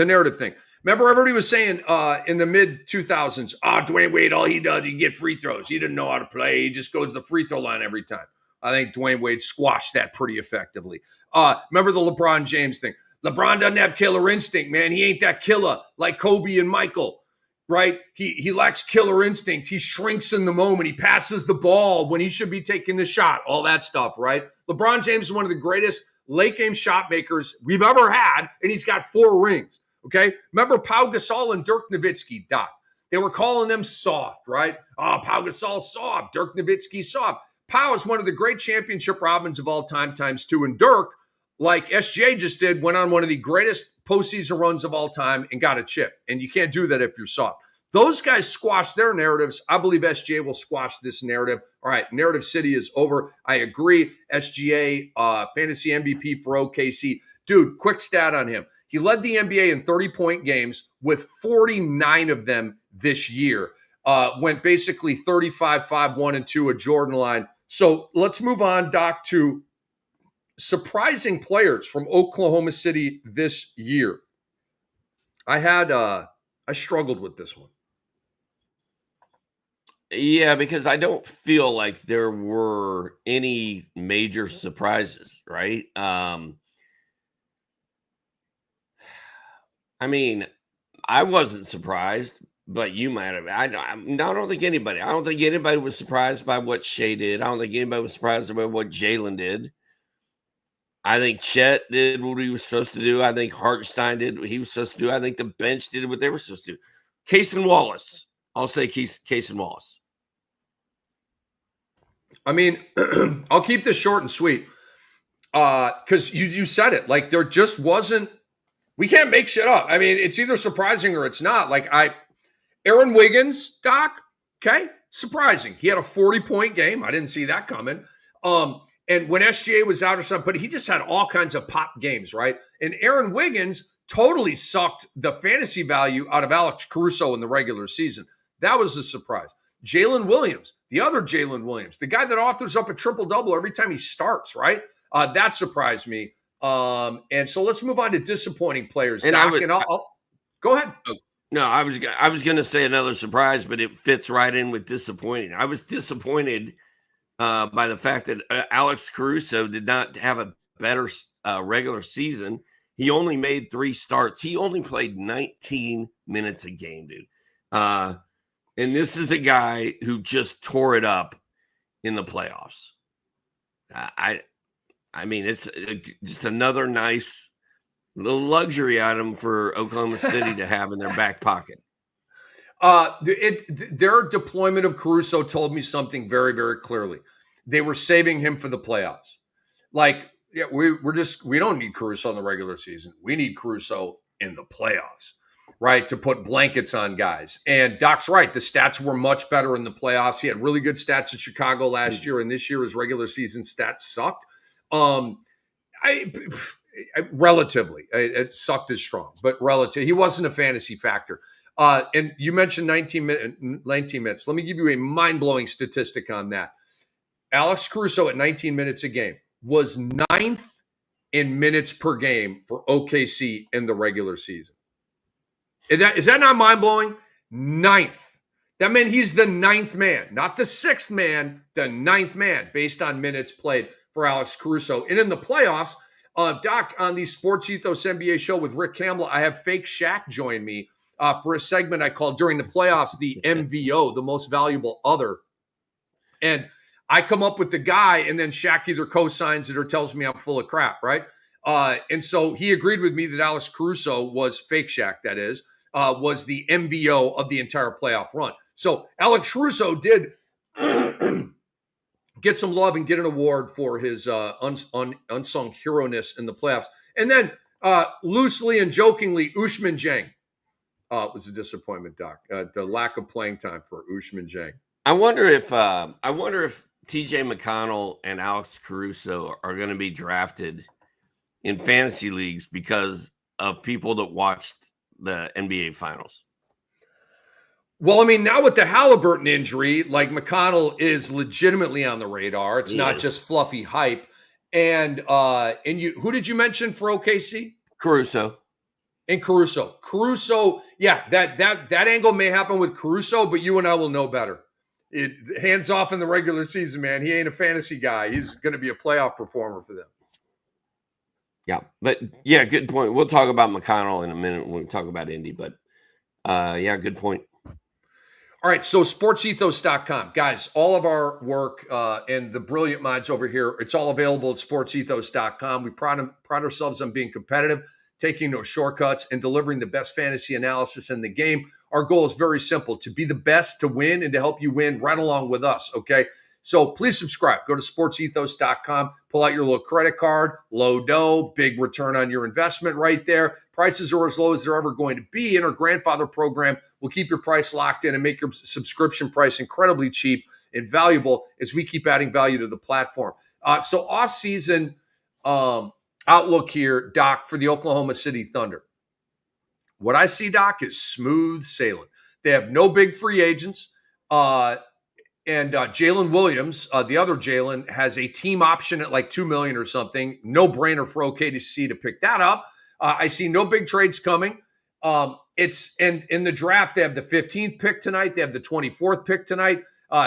narrative thing. Remember, everybody was saying in the mid 2000s, Dwayne Wade, all he does, he get free throws. He didn't know how to play. He just goes to the free throw line every time. I think Dwayne Wade squashed that pretty effectively. Remember the LeBron James thing? LeBron doesn't have killer instinct, man. He ain't that killer like Kobe and Michael, right? He lacks killer instinct. He shrinks in the moment. He passes the ball when he should be taking the shot, all that stuff, right? LeBron James is one of the greatest late game shot makers we've ever had, and he's got 4 rings, okay? Remember Pau Gasol and Dirk Nowitzki, Doc? They were calling them soft, right? Pau Gasol soft, Dirk Nowitzki soft. Pau is one of the great championship Robins of all time, ×2. And Dirk, like SGA just did, went on one of the greatest postseason runs of all time and got a chip. And you can't do that if you're soft. Those guys squash their narratives. I believe SGA will squash this narrative. All right, Narrative City is over. I agree. SGA, fantasy MVP for OKC. Dude, quick stat on him. He led the NBA in 30-point games with 49 of them this year. Went basically 35, 5, 1, and 2 a Jordan line. So let's move on, Doc, to surprising players from Oklahoma City this year. I struggled with this one. Yeah, because I don't feel like there were any major surprises, right? I mean, I wasn't surprised, but you might have. I don't think anybody. I don't think anybody was surprised by what Shai did. I don't think anybody was surprised by what Jalen did. I think Chet did what he was supposed to do. I think Hartenstein did what he was supposed to do. I think the bench did what they were supposed to do. Case and Wallace. I'll say Case and Wallace. I mean, I'll keep this short and sweet because you said it. Like, there just wasn't. We can't make shit up. I mean, it's either surprising or it's not. Like, Aaron Wiggins, Doc, okay, surprising. He had a 40-point game. I didn't see that coming. And when SGA was out or something, but he just had all kinds of pop games, right? And Aaron Wiggins totally sucked the fantasy value out of Alex Caruso in the regular season. That was a surprise. Jalen Williams, the other Jalen Williams, the guy that authors up a triple-double every time he starts, right? That surprised me. And so let's move on to disappointing players. And Doc, I'll go ahead. No, I was going to say another surprise, but it fits right in with disappointing. I was disappointed by the fact that Alex Caruso did not have a better regular season. He only made 3 starts. He only played 19 minutes a game, dude. And this is a guy who just tore it up in the playoffs. I mean, it's just another nice little luxury item for Oklahoma City to have in their back pocket. Their deployment of Caruso told me something very, very clearly. They were saving him for the playoffs. Like, yeah, we don't need Caruso in the regular season. We need Caruso in the playoffs, right? To put blankets on guys. And Doc's right. The stats were much better in the playoffs. He had really good stats in Chicago last year, and this year his regular season stats sucked. Relatively, it sucked is strong, but relative. He wasn't a fantasy factor. And you mentioned 19 minutes. Let me give you a mind-blowing statistic on that. Alex Caruso at 19 minutes a game was 9th in minutes per game for OKC in the regular season. Is that not mind-blowing? 9th. That meant he's the 9th man, not the 6th man, the 9th man based on minutes played for Alex Caruso. And in the playoffs, Doc, on the Sports Ethos NBA show with Rick Kamla, I have Fake Shaq join me for a segment I called during the playoffs, the MVO, the most valuable other. And I come up with the guy, and then Shaq either co-signs it or tells me I'm full of crap, right? And so he agreed with me that Alex Caruso was Fake Shaq, that is, was the MVO of the entire playoff run. So Alex Caruso did get some love and get an award for his unsung hero-ness in the playoffs. And then loosely and jokingly, Ousmane Dieng. It was a disappointment, Doc. The lack of playing time for Ousmane Dieng. I wonder if TJ McConnell and Alex Caruso are going to be drafted in fantasy leagues because of people that watched the NBA Finals. Well, I mean, now with the Haliburton injury, like McConnell is legitimately on the radar. It's not just fluffy hype. And who did you mention for OKC? Caruso. And Caruso, yeah, that angle may happen with Caruso, but you and I will know better. Hands off in the regular season, man. He ain't a fantasy guy. He's going to be a playoff performer for them. Yeah, but yeah, good point. We'll talk about McConnell in a minute when we talk about Indy, but yeah, good point. All right, so sportsethos.com. Guys, all of our work and the brilliant minds over here, it's all available at sportsethos.com. We pride ourselves on being competitive, taking no shortcuts, and delivering the best fantasy analysis in the game. Our goal is very simple, to be the best, to win, and to help you win right along with us, okay? So please subscribe. Go to sportsethos.com, pull out your little credit card, low dough, big return on your investment right there. Prices are as low as they're ever going to be. In our grandfather program, we'll keep your price locked in and make your subscription price incredibly cheap and valuable as we keep adding value to the platform. So off-season outlook here, Doc, for the Oklahoma City Thunder. What I see, Doc, is smooth sailing. They have no big free agents. And Jalen Williams, the other Jalen, has a team option at like $2 million or something. No brainer for OKC to pick that up. I see no big trades coming. It's in the draft, they have the 15th pick tonight. They have the 24th pick tonight.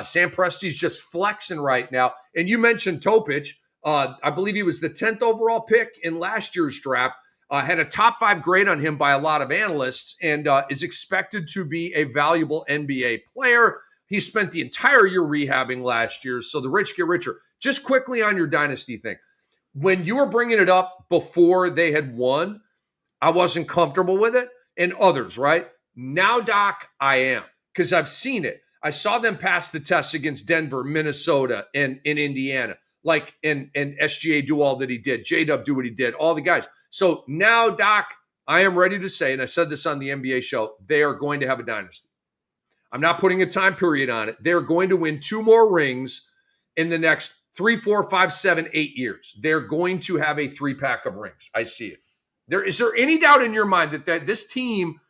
Sam Presti's just flexing right now. And you mentioned Topic. I believe he was the 10th overall pick in last year's draft. Had a top 5 grade on him by a lot of analysts and is expected to be a valuable NBA player. He spent the entire year rehabbing last year, so the rich get richer. Just quickly on your dynasty thing. When you were bringing it up before they had won, I wasn't comfortable with it, and others, right? Now, Doc, I am, because I've seen it. I saw them pass the test against Denver, Minnesota, and in Indiana. Like, and SGA do all that he did. J-Dub do what he did, all the guys. So now, Doc, I am ready to say, and I said this on the NBA show, they are going to have a dynasty. I'm not putting a time period on it. They're going to win 2 more rings in the next 3, 4, 5, 7, 8 years. They're going to have a 3-pack of rings. I see it. Is there any doubt in your mind that this team,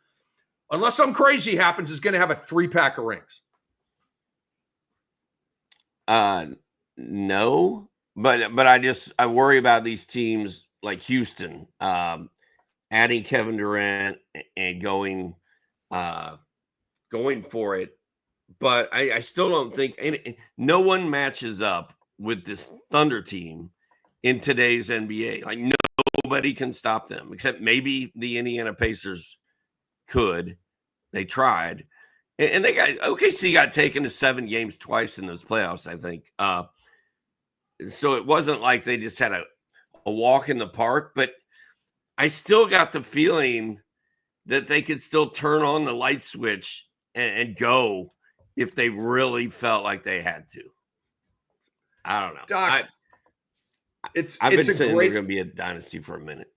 unless something crazy happens, is going to have a 3-pack of rings? No, but I worry about these teams like Houston, adding Kevin Durant and going for it. But I still don't think no one matches up with this Thunder team in today's NBA. Like nobody can stop them except maybe the Indiana Pacers could. They tried. And they got OKC got taken to 7 games twice in those playoffs, I think. So it wasn't like they just had a walk in the park, but I still got the feeling that they could still turn on the light switch and go if they really felt like they had to. I don't know. Doc, I've been saying they're going to be a dynasty for a minute.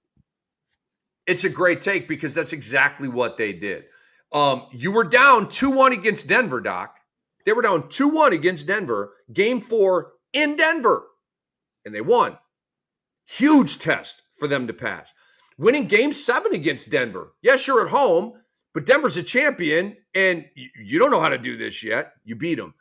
It's a great take because that's exactly what they did. You were down 2-1 against Denver, Doc. They were down 2-1 against Denver, game 4 in Denver, and they won. Huge test for them to pass. Winning game 7 against Denver. Yes, you're at home, but Denver's a champion, and you don't know how to do this yet. You beat them.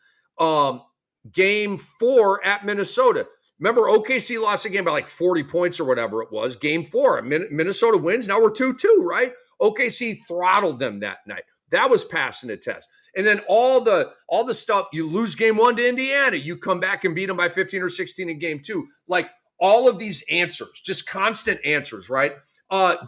Game 4 at Minnesota. Remember, OKC lost the game by like 40 points or whatever it was. Game 4, Minnesota wins. Now we're 2-2, right? OKC throttled them that night. That was passing the test. And then all the stuff, you lose game 1 to Indiana. You come back and beat them by 15 or 16 in game 2. Like all of these answers, just constant answers, right?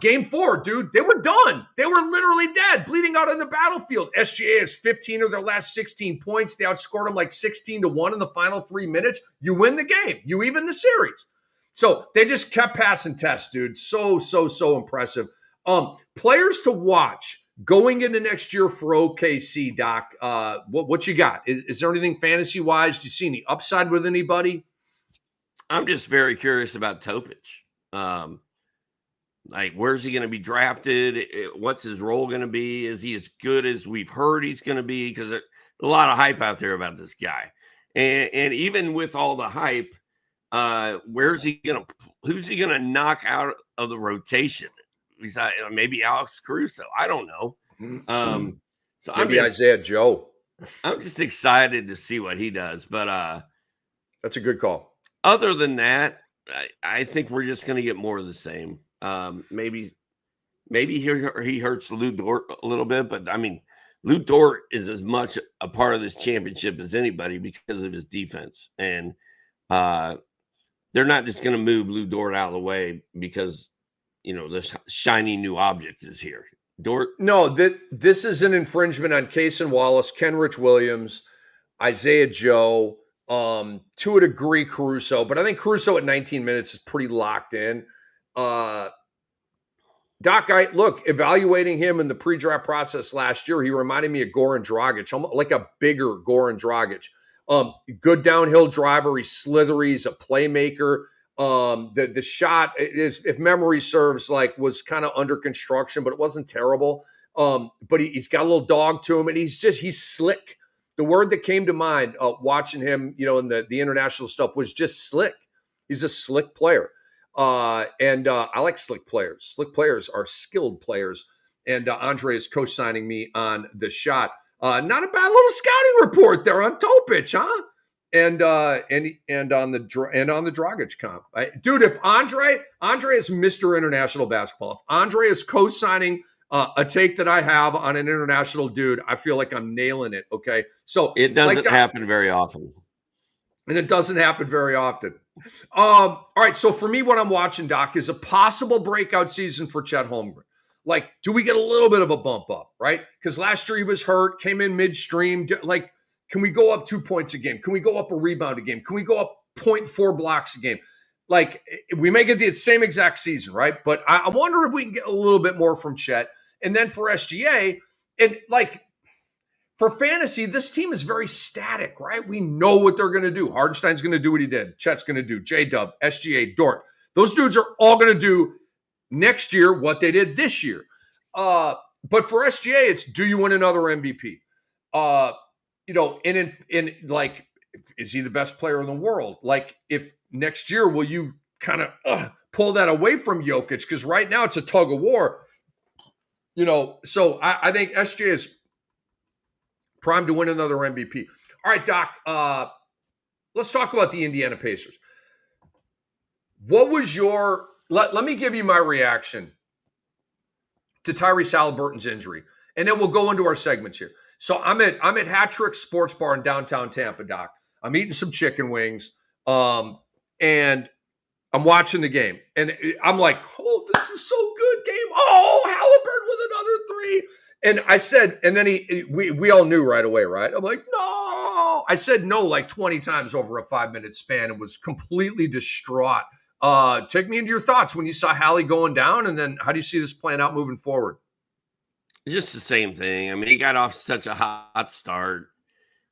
Game 4, dude, they were done. They were literally dead, bleeding out on the battlefield. SGA has 15 of their last 16 points. They outscored them like 16-1 in the final 3 minutes. You win the game. You even the series. So they just kept passing tests, dude. So impressive. Players to watch Going into next year for OKC, Doc, what you got? Is there anything fantasy-wise? Do you see any upside with anybody? I'm just very curious about Topic. Like, where's he going to be drafted? What's his role going to be? Is he as good as we've heard he's going to be? Because there's a lot of hype out there about this guy. And even with all the hype, who's he going to knock out of the rotation? Besides maybe Alex Caruso. I don't know. So maybe Isaiah Joe. I'm just excited to see what he does. But that's a good call. Other than that, I think we're just going to get more of the same. Maybe he hurts Lou Dort a little bit, but I mean, Lou Dort is as much a part of this championship as anybody because of his defense. And they're not just going to move Lou Dort out of the way because, the shiny new object is here. Dort. No, this is an infringement on Cason Wallace, Kenrich Williams, Isaiah Joe, to a degree Caruso, but I think Caruso at 19 minutes is pretty locked in. Doc, evaluating him in the pre-draft process last year, he reminded me of Goran Dragic, almost like a bigger Goran Dragic. Good downhill driver. He's slithery. He's a playmaker. The shot, if memory serves, was kind of under construction, but it wasn't terrible. But he's got a little dog to him, and he's slick. The word that came to mind watching him, in the international stuff was just slick. He's a slick player. And I like slick players. Slick players are skilled players. And Andre is co-signing me on the shot. Not a bad little scouting report there on Topic, huh? And on the Dragic comp, dude. If Andre is Mr. International Basketball, if Andre is co-signing a take that I have on an international dude, I feel like I'm nailing it. Okay, so it doesn't happen very often, and it doesn't happen very often. All right, so for me, what I'm watching, Doc, is a possible breakout season for Chet Holmgren. Like, do we get a little bit of a bump up, right? Because last year he was hurt, came in midstream. Like, can we go up 2 points a game? Can we go up a rebound a game? Can we go up 0.4 blocks a game? Like, we may get the same exact season, right? But I wonder if we can get a little bit more from Chet. And then for SGA, and for fantasy, this team is very static, right? We know what they're going to do. Hardenstein's going to do what he did. Chet's going to do. J-Dub, SGA, Dort. Those dudes are all going to do next year what they did this year. But for SGA, it's, do you win another MVP? Is he the best player in the world? Like, if next year, will you kind of pull that away from Jokic? Because right now it's a tug of war. So I think SGA is primed to win another MVP. All right, Doc, let's talk about the Indiana Pacers. What was your let me give you my reaction to Tyrese Haliburton's injury, and then we'll go into our segments here. So I'm at Hat-Trick Sports Bar in downtown Tampa, Doc. I'm eating some chicken wings, and I'm watching the game, and I'm like, "Oh, this is so good, game! Oh, Haliburton with another three!" And I said, and then we all knew right away, right? I'm like, "No!" I said no like 20 times over a 5-minute span, and was completely distraught. Take me into your thoughts when you saw Hallie going down, and then how do you see this playing out moving forward? Just the same thing. I mean, he got off such a hot start,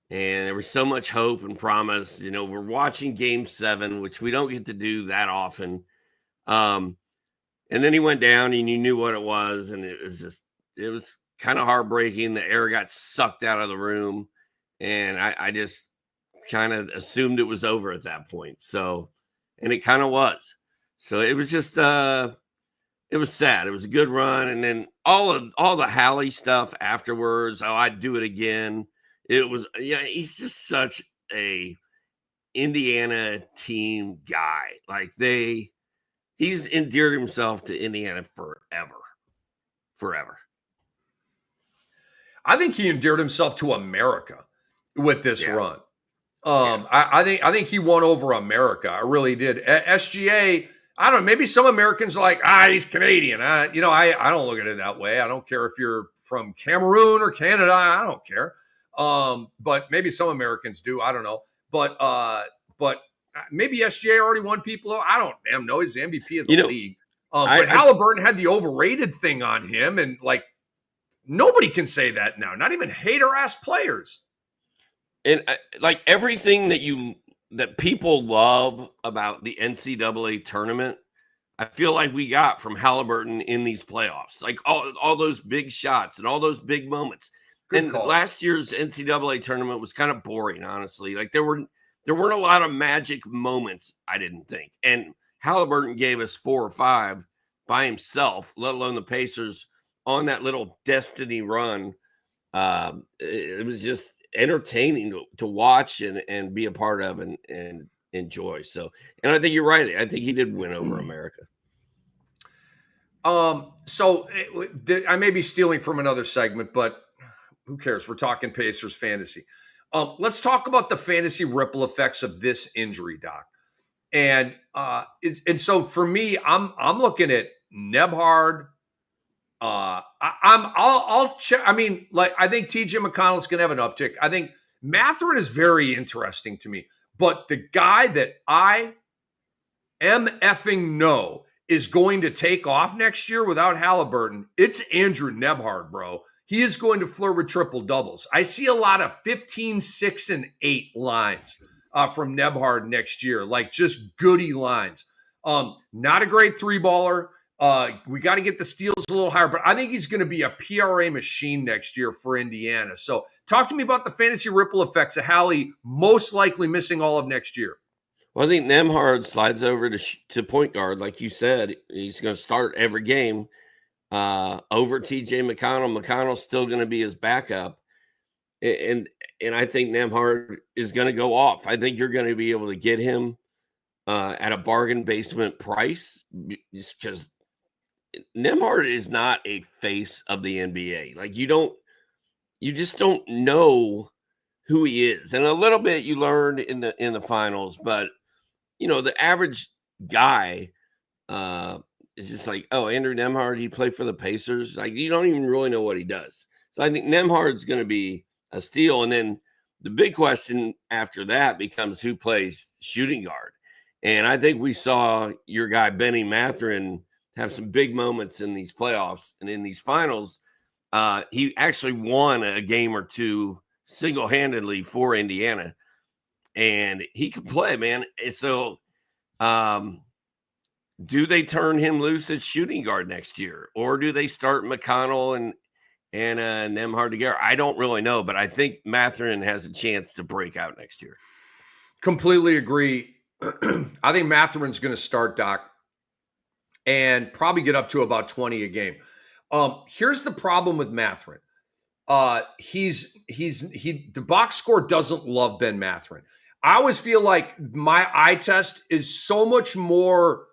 and there was so much hope and promise. We're watching Game 7, which we don't get to do that often. And then he went down, and you knew what it was, and it was kind of heartbreaking. The air got sucked out of the room, and I just kind of assumed it was over at that point. So, and it kind of was. So it was just it was sad. It was a good run, and then all the Hallie stuff afterwards. Oh, I'd do it again. It was, he's just such a Indiana team guy. Like, he's endeared himself to Indiana forever. I think he endeared himself to America with this run. I think he won over America. I really did. SGA, I don't know, maybe some Americans are like, he's Canadian. I don't look at it that way. I don't care if you're from Cameroon or Canada. I don't care. But maybe some Americans do. I don't know. But maybe SGA already won people. I don't damn know. He's the MVP of the league. But Haliburton had the overrated thing on him, and Nobody can say that now, not even hater-ass players. And like everything that people love about the NCAA tournament, I feel like we got from Haliburton in these playoffs, like all those big shots and all those big moments. Good call. Last year's NCAA tournament was kind of boring, honestly. Like there weren't a lot of magic moments, I didn't think. And Haliburton gave us 4 or 5 by himself, let alone the Pacers on that little destiny run. It was just entertaining to watch and be a part of and enjoy. So, and I think you're right. I think he did win over America. So I may be stealing from another segment, but who cares? We're talking Pacers fantasy. Let's talk about the fantasy ripple effects of this injury, Doc. And so for me, I'm looking at Nebhard. I'll check. I mean, like, I think TJ McConnell's going to have an uptick. I think Mathurin is very interesting to me, but the guy that I am effing know is going to take off next year without Haliburton, it's Andrew Nebhard, bro. He is going to flirt with triple doubles. I see a lot of 15, 6, and 8 lines from Nebhard next year, like just goody lines. Not a great 3-baller. We got to get the steals a little higher, but I think he's going to be a PRA machine next year for Indiana. So talk to me about the fantasy ripple effects of Hallie most likely missing all of next year. Well, I think Nemhard slides over to point guard. Like you said, he's going to start every game over TJ McConnell. McConnell's still going to be his backup. And I think Nemhard is going to go off. I think you're going to be able to get him at a bargain basement price, just because Nemhard is not a face of the NBA. Like you just don't know who he is. And a little bit you learned in the finals, but the average guy is just like, oh, Andrew Nemhard, he played for the Pacers. Like, you don't even really know what he does. So I think Nemhard's going to be a steal. And then the big question after that becomes who plays shooting guard. And I think we saw your guy, Benny Mathurin, have some big moments in these playoffs and in these finals. He actually won a game or two single-handedly for Indiana. And he can play, man. So do they turn him loose at shooting guard next year? Or do they start McConnell and Nemhard together? I don't really know, but I think Mathurin has a chance to break out next year. Completely agree. I think Mathurin's going to start, Doc, and probably get up to about 20 a game. Here's the problem with Mathurin. The box score doesn't love Ben Mathurin. I always feel like my eye test is so much more.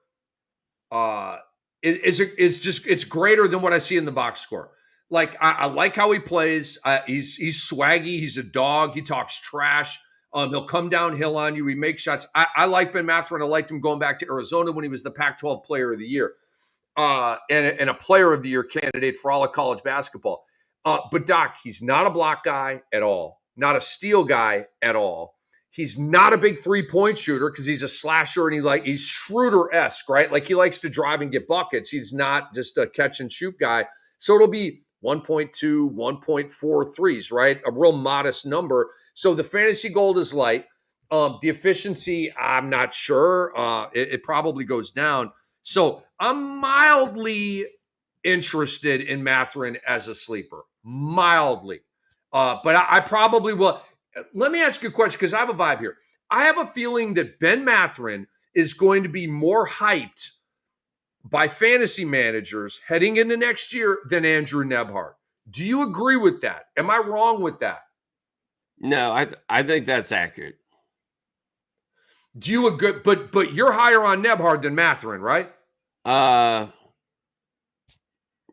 It's greater than what I see in the box score. Like I like how he plays. He's swaggy. He's a dog. He talks trash. He'll come downhill on you. He makes shots. I like Ben Mathurin. I liked him going back to Arizona when he was the Pac-12 Player of the Year, and a Player of the Year candidate for all of college basketball. But Doc, he's not a block guy at all. Not a steal guy at all. He's not a big 3-point shooter because he's a slasher and he's Schroeder-esque, right? Like he likes to drive and get buckets. He's not just a catch and shoot guy. So it'll be 1.2, 1.4 threes, right? A real modest number. So the fantasy gold is light. The efficiency, I'm not sure. It probably goes down. So I'm mildly interested in Mathurin as a sleeper. Mildly. But I probably will. Let me ask you a question because I have a vibe here. I have a feeling that Ben Mathurin is going to be more hyped by fantasy managers heading into next year than Andrew Nebhard. Do you agree with that? Am I wrong with that? No, I think that's accurate. Do you agree? But you're higher on Nebhard than Mathurin, right?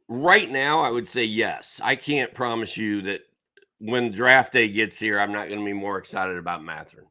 Right now, I would say yes. I can't promise you that when draft day gets here, I'm not going to be more excited about Mathurin.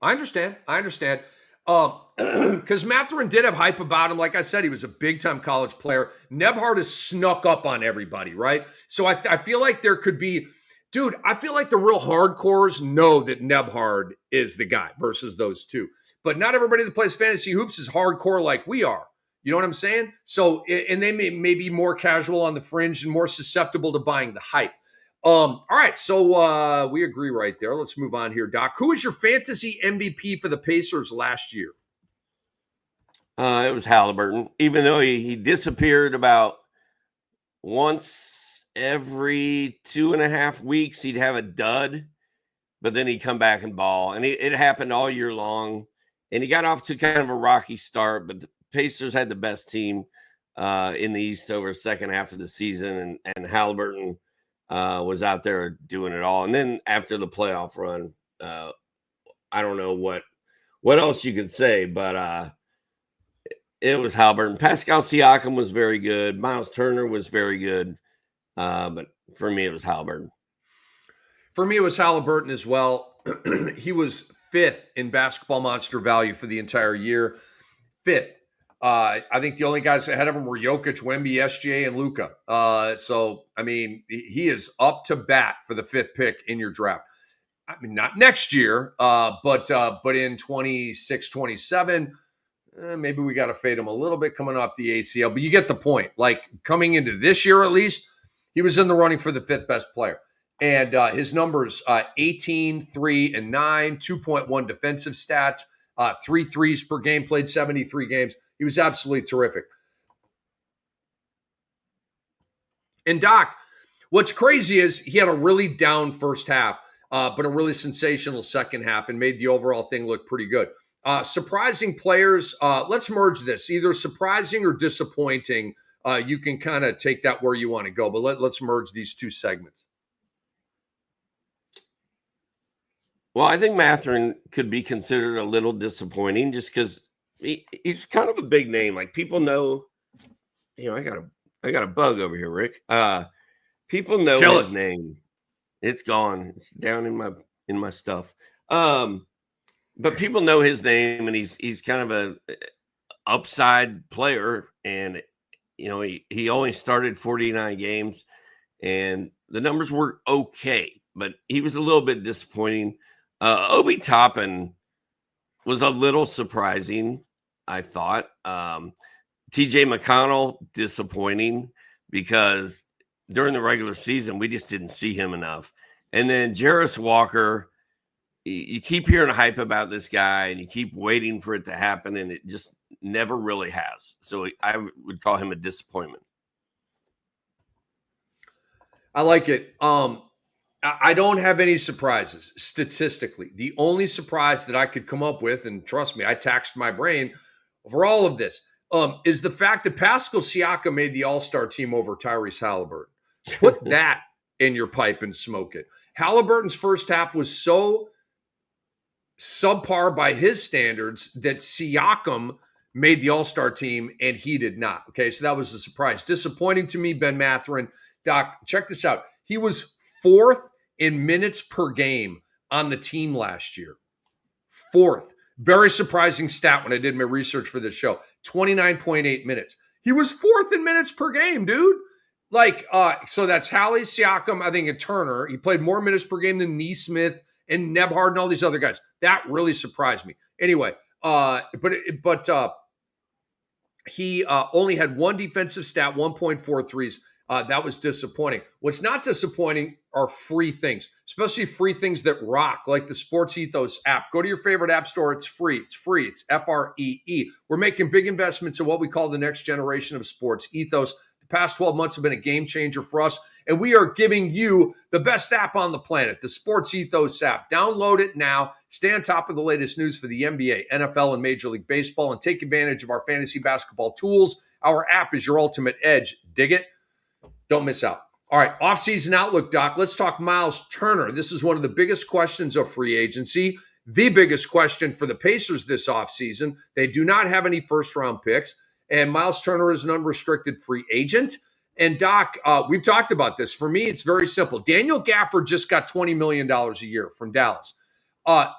I understand. Because Mathurin did have hype about him. Like I said, he was a big-time college player. Nebhard has snuck up on everybody, right? So I feel like there could be, dude, I feel like the real hardcores know that Nebhard is the guy versus those two. But not everybody that plays fantasy hoops is hardcore like we are. You know what I'm saying? So, and they may be more casual on the fringe and more susceptible to buying the hype. All right, so we agree right there. Let's move on here, Doc. Who was your fantasy MVP for the Pacers last year? It was Haliburton, even though he disappeared about once every 2.5 weeks. He'd have a dud, but then he'd come back and ball. And it happened all year long. And he got off to kind of a rocky start, but the Pacers had the best team in the East over the second half of the season. And Haliburton was out there doing it all. And then after the playoff run, I don't know what else you could say, but it was Haliburton. Pascal Siakam was very good. Miles Turner was very good. But for me, it was Haliburton. For me, it was Haliburton as well. He was 5th in basketball monster value for the entire year. 5th. I think the only guys ahead of him were Jokic, Wemby, SGA, and Luka. So, I mean, he is up to bat for the 5th pick in your draft. I mean, not next year, but in 26, 27, maybe we got to fade him a little bit coming off the ACL. But you get the point. Like, coming into this year at least, he was in the running for the 5th best player. And his numbers, 18, 3, and 9, 2.1 defensive stats, 3 threes per game, played 73 games. He was absolutely terrific. And Doc, what's crazy is he had a really down first half, but a really sensational second half and made the overall thing look pretty good. Surprising players, let's merge this, either surprising or disappointing. You can kind of take that where you want to go, but let's merge these two segments. Well, I think Mathurin could be considered a little disappointing just because he's kind of a big name. Like, people know, I got a bug over here, Rick. People know his name. It's gone. It's down in my stuff. But people know his name, and he's kind of a upside player. And he only started 49 games, and the numbers were okay, but he was a little bit disappointing. Obi Toppin was a little surprising, I thought. TJ McConnell, disappointing, because during the regular season, we just didn't see him enough. And then Jarris Walker, you keep hearing hype about this guy, and you keep waiting for it to happen, and it just never really has. So I would call him a disappointment. I like it. I don't have any surprises statistically. The only surprise that I could come up with, and trust me, I taxed my brain over all of this, is the fact that Pascal Siakam made the All-Star team over Tyrese Haliburton. Put that in your pipe and smoke it. Haliburton's first half was so subpar by his standards that Siakam made the All-Star team and he did not. Okay, so that was a surprise. Disappointing to me, Ben Mathurin. Doc, check this out. He was 4th in minutes per game on the team last year. 4th. Very surprising stat when I did my research for this show. 29.8 minutes. He was 4th in minutes per game, dude. So that's Hallie, Siakam, I think, and Turner. He played more minutes per game than Neesmith and Nebhard and all these other guys. That really surprised me. Anyway, he only had one defensive stat, 1.4 threes. That was disappointing. What's not disappointing are free things, especially free things that rock, like the Sports Ethos app. Go to your favorite app store. It's free. It's free. It's FREE. We're making big investments in what we call the next generation of Sports Ethos. The past 12 months have been a game changer for us, and we are giving you the best app on the planet, the Sports Ethos app. Download it now. Stay on top of the latest news for the NBA, NFL, and Major League Baseball, and take advantage of our fantasy basketball tools. Our app is your ultimate edge. Dig it? Don't miss out. All right, offseason outlook, Doc. Let's talk Miles Turner. This is one of the biggest questions of free agency, the biggest question for the Pacers this offseason. They do not have any first-round picks, and Miles Turner is an unrestricted free agent. And, Doc, we've talked about this. For me, it's very simple. Daniel Gafford just got $20 million a year from Dallas.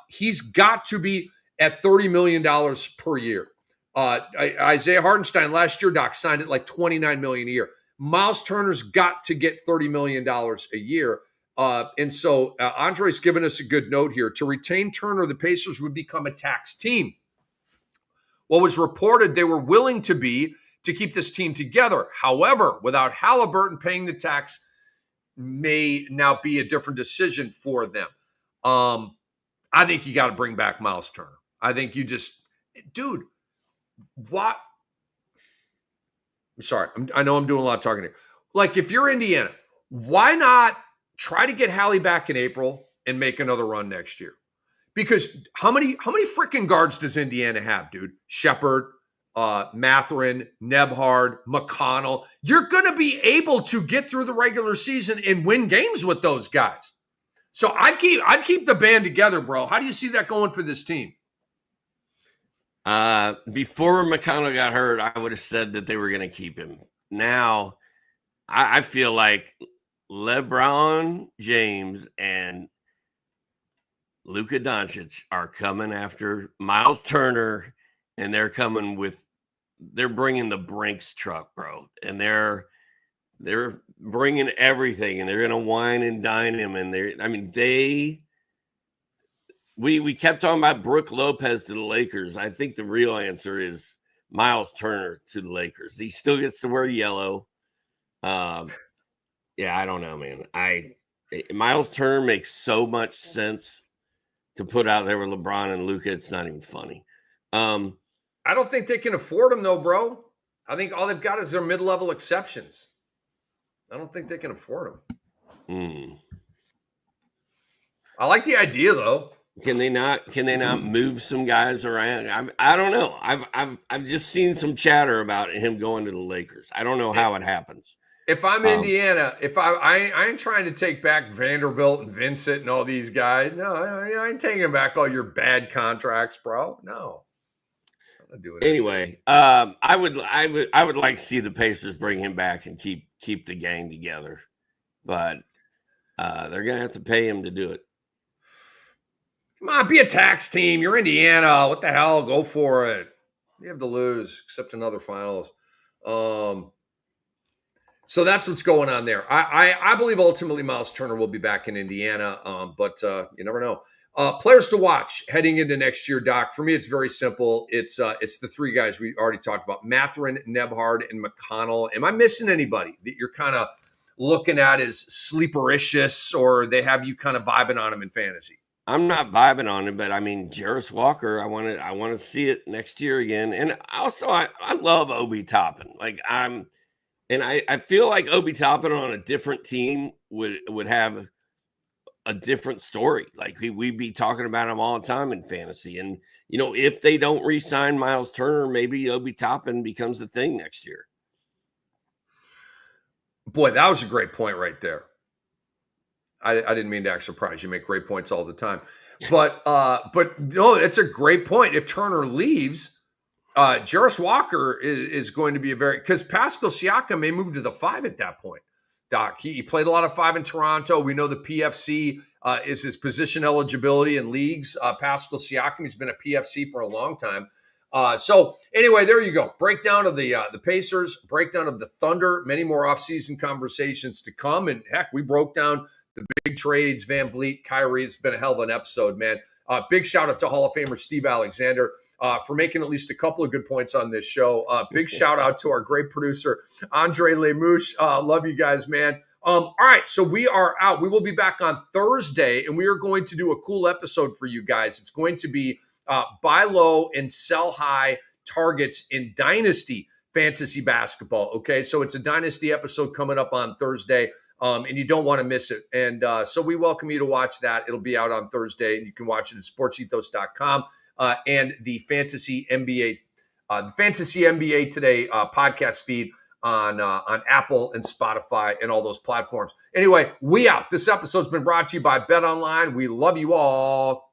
He's got to be at $30 million per year. Isaiah Hartenstein last year, Doc, signed at like $29 million a year. Miles Turner's got to get $30 million a year. And so Andre's given us a good note here. To retain Turner, the Pacers would become a tax team. what was reported they were willing to keep this team together. However, without Haliburton paying the tax may now be a different decision for them. I think you got to bring back Miles Turner. I think you just, dude, what? I'm sorry. I know I'm doing a lot of talking here. Like, if you're Indiana, why not try to get Hallie back in April and make another run next year? Because how many freaking guards does Indiana have, dude? Shepard, Matherin, Nebhard, McConnell. You're going to be able to get through the regular season and win games with those guys. So I'd keep the band together, bro. How do you see that going for this team? Before McConnell got hurt, I would have said that they were going to keep him. Now, I feel like LeBron James and Luka Doncic are coming after Miles Turner, and they're bringing the Brinks truck, bro. And they're bringing everything, and they're going to wine and dine him. And we kept talking about Brook Lopez to the Lakers. I think the real answer is Miles Turner to the Lakers. He still gets to wear yellow. Yeah, I don't know, man. Miles Turner makes so much sense to put out there with LeBron and Luka. It's not even funny. I don't think they can afford him, though, bro. I think all they've got is their mid-level exceptions. I don't think they can afford him. I like the idea, though. Can they not move some guys around? I don't know. I've just seen some chatter about him going to the Lakers. I don't know how it happens. If I'm Indiana, I ain't trying to take back Vanderbilt and Vincent and all these guys. No, I ain't taking back all your bad contracts, bro. No. I'm not doing it. Anyway, I would like to see the Pacers bring him back and keep the gang together. But they're gonna have to pay him to do it. Come on, be a tax team. You're Indiana. What the hell? Go for it. You have to lose, except in other finals. So that's what's going on there. I believe ultimately Miles Turner will be back in Indiana, but you never know. Players to watch heading into next year, Doc. For me, it's very simple. It's the three guys we already talked about: Matherin, Nebhard, and McConnell. Am I missing anybody that you're kind of looking at as sleepericious, or they have you kind of vibing on them in fantasy? I'm not vibing on it, but I mean, Jarris Walker, I want to see it next year again. And also, I love Obi Toppin. I feel like Obi Toppin on a different team would have a different story. Like we'd be talking about him all the time in fantasy. And, if they don't re-sign Miles Turner, maybe Obi Toppin becomes the thing next year. Boy, that was a great point right there. I didn't mean to act surprised. You make great points all the time. But no, it's a great point. If Turner leaves, Jarris Walker is going to be because Pascal Siakam may move to the 5 at that point, Doc. He played a lot of 5 in Toronto. We know the PFC is his position eligibility in leagues. Pascal Siakam, he's been a PFC for a long time. So anyway, there you go. Breakdown of the Pacers, breakdown of the Thunder, many more offseason conversations to come. And heck, we broke down the big trades, Van Vliet, Kyrie. It's been a hell of an episode, man. Big shout out to Hall of Famer Steve Alexander for making at least a couple of good points on this show. Big shout out to our great producer, Andre Lemouche. Love you guys, man. All right, so we are out. We will be back on Thursday, and we are going to do a cool episode for you guys. It's going to be buy low and sell high targets in Dynasty fantasy basketball. Okay, so it's a Dynasty episode coming up on Thursday. And you don't want to miss it. And so we welcome you to watch that. It'll be out on Thursday, and you can watch it at sportsethos.com and the Fantasy NBA Today podcast feed on Apple and Spotify and all those platforms. Anyway, we out. This episode's been brought to you by BetOnline. We love you all.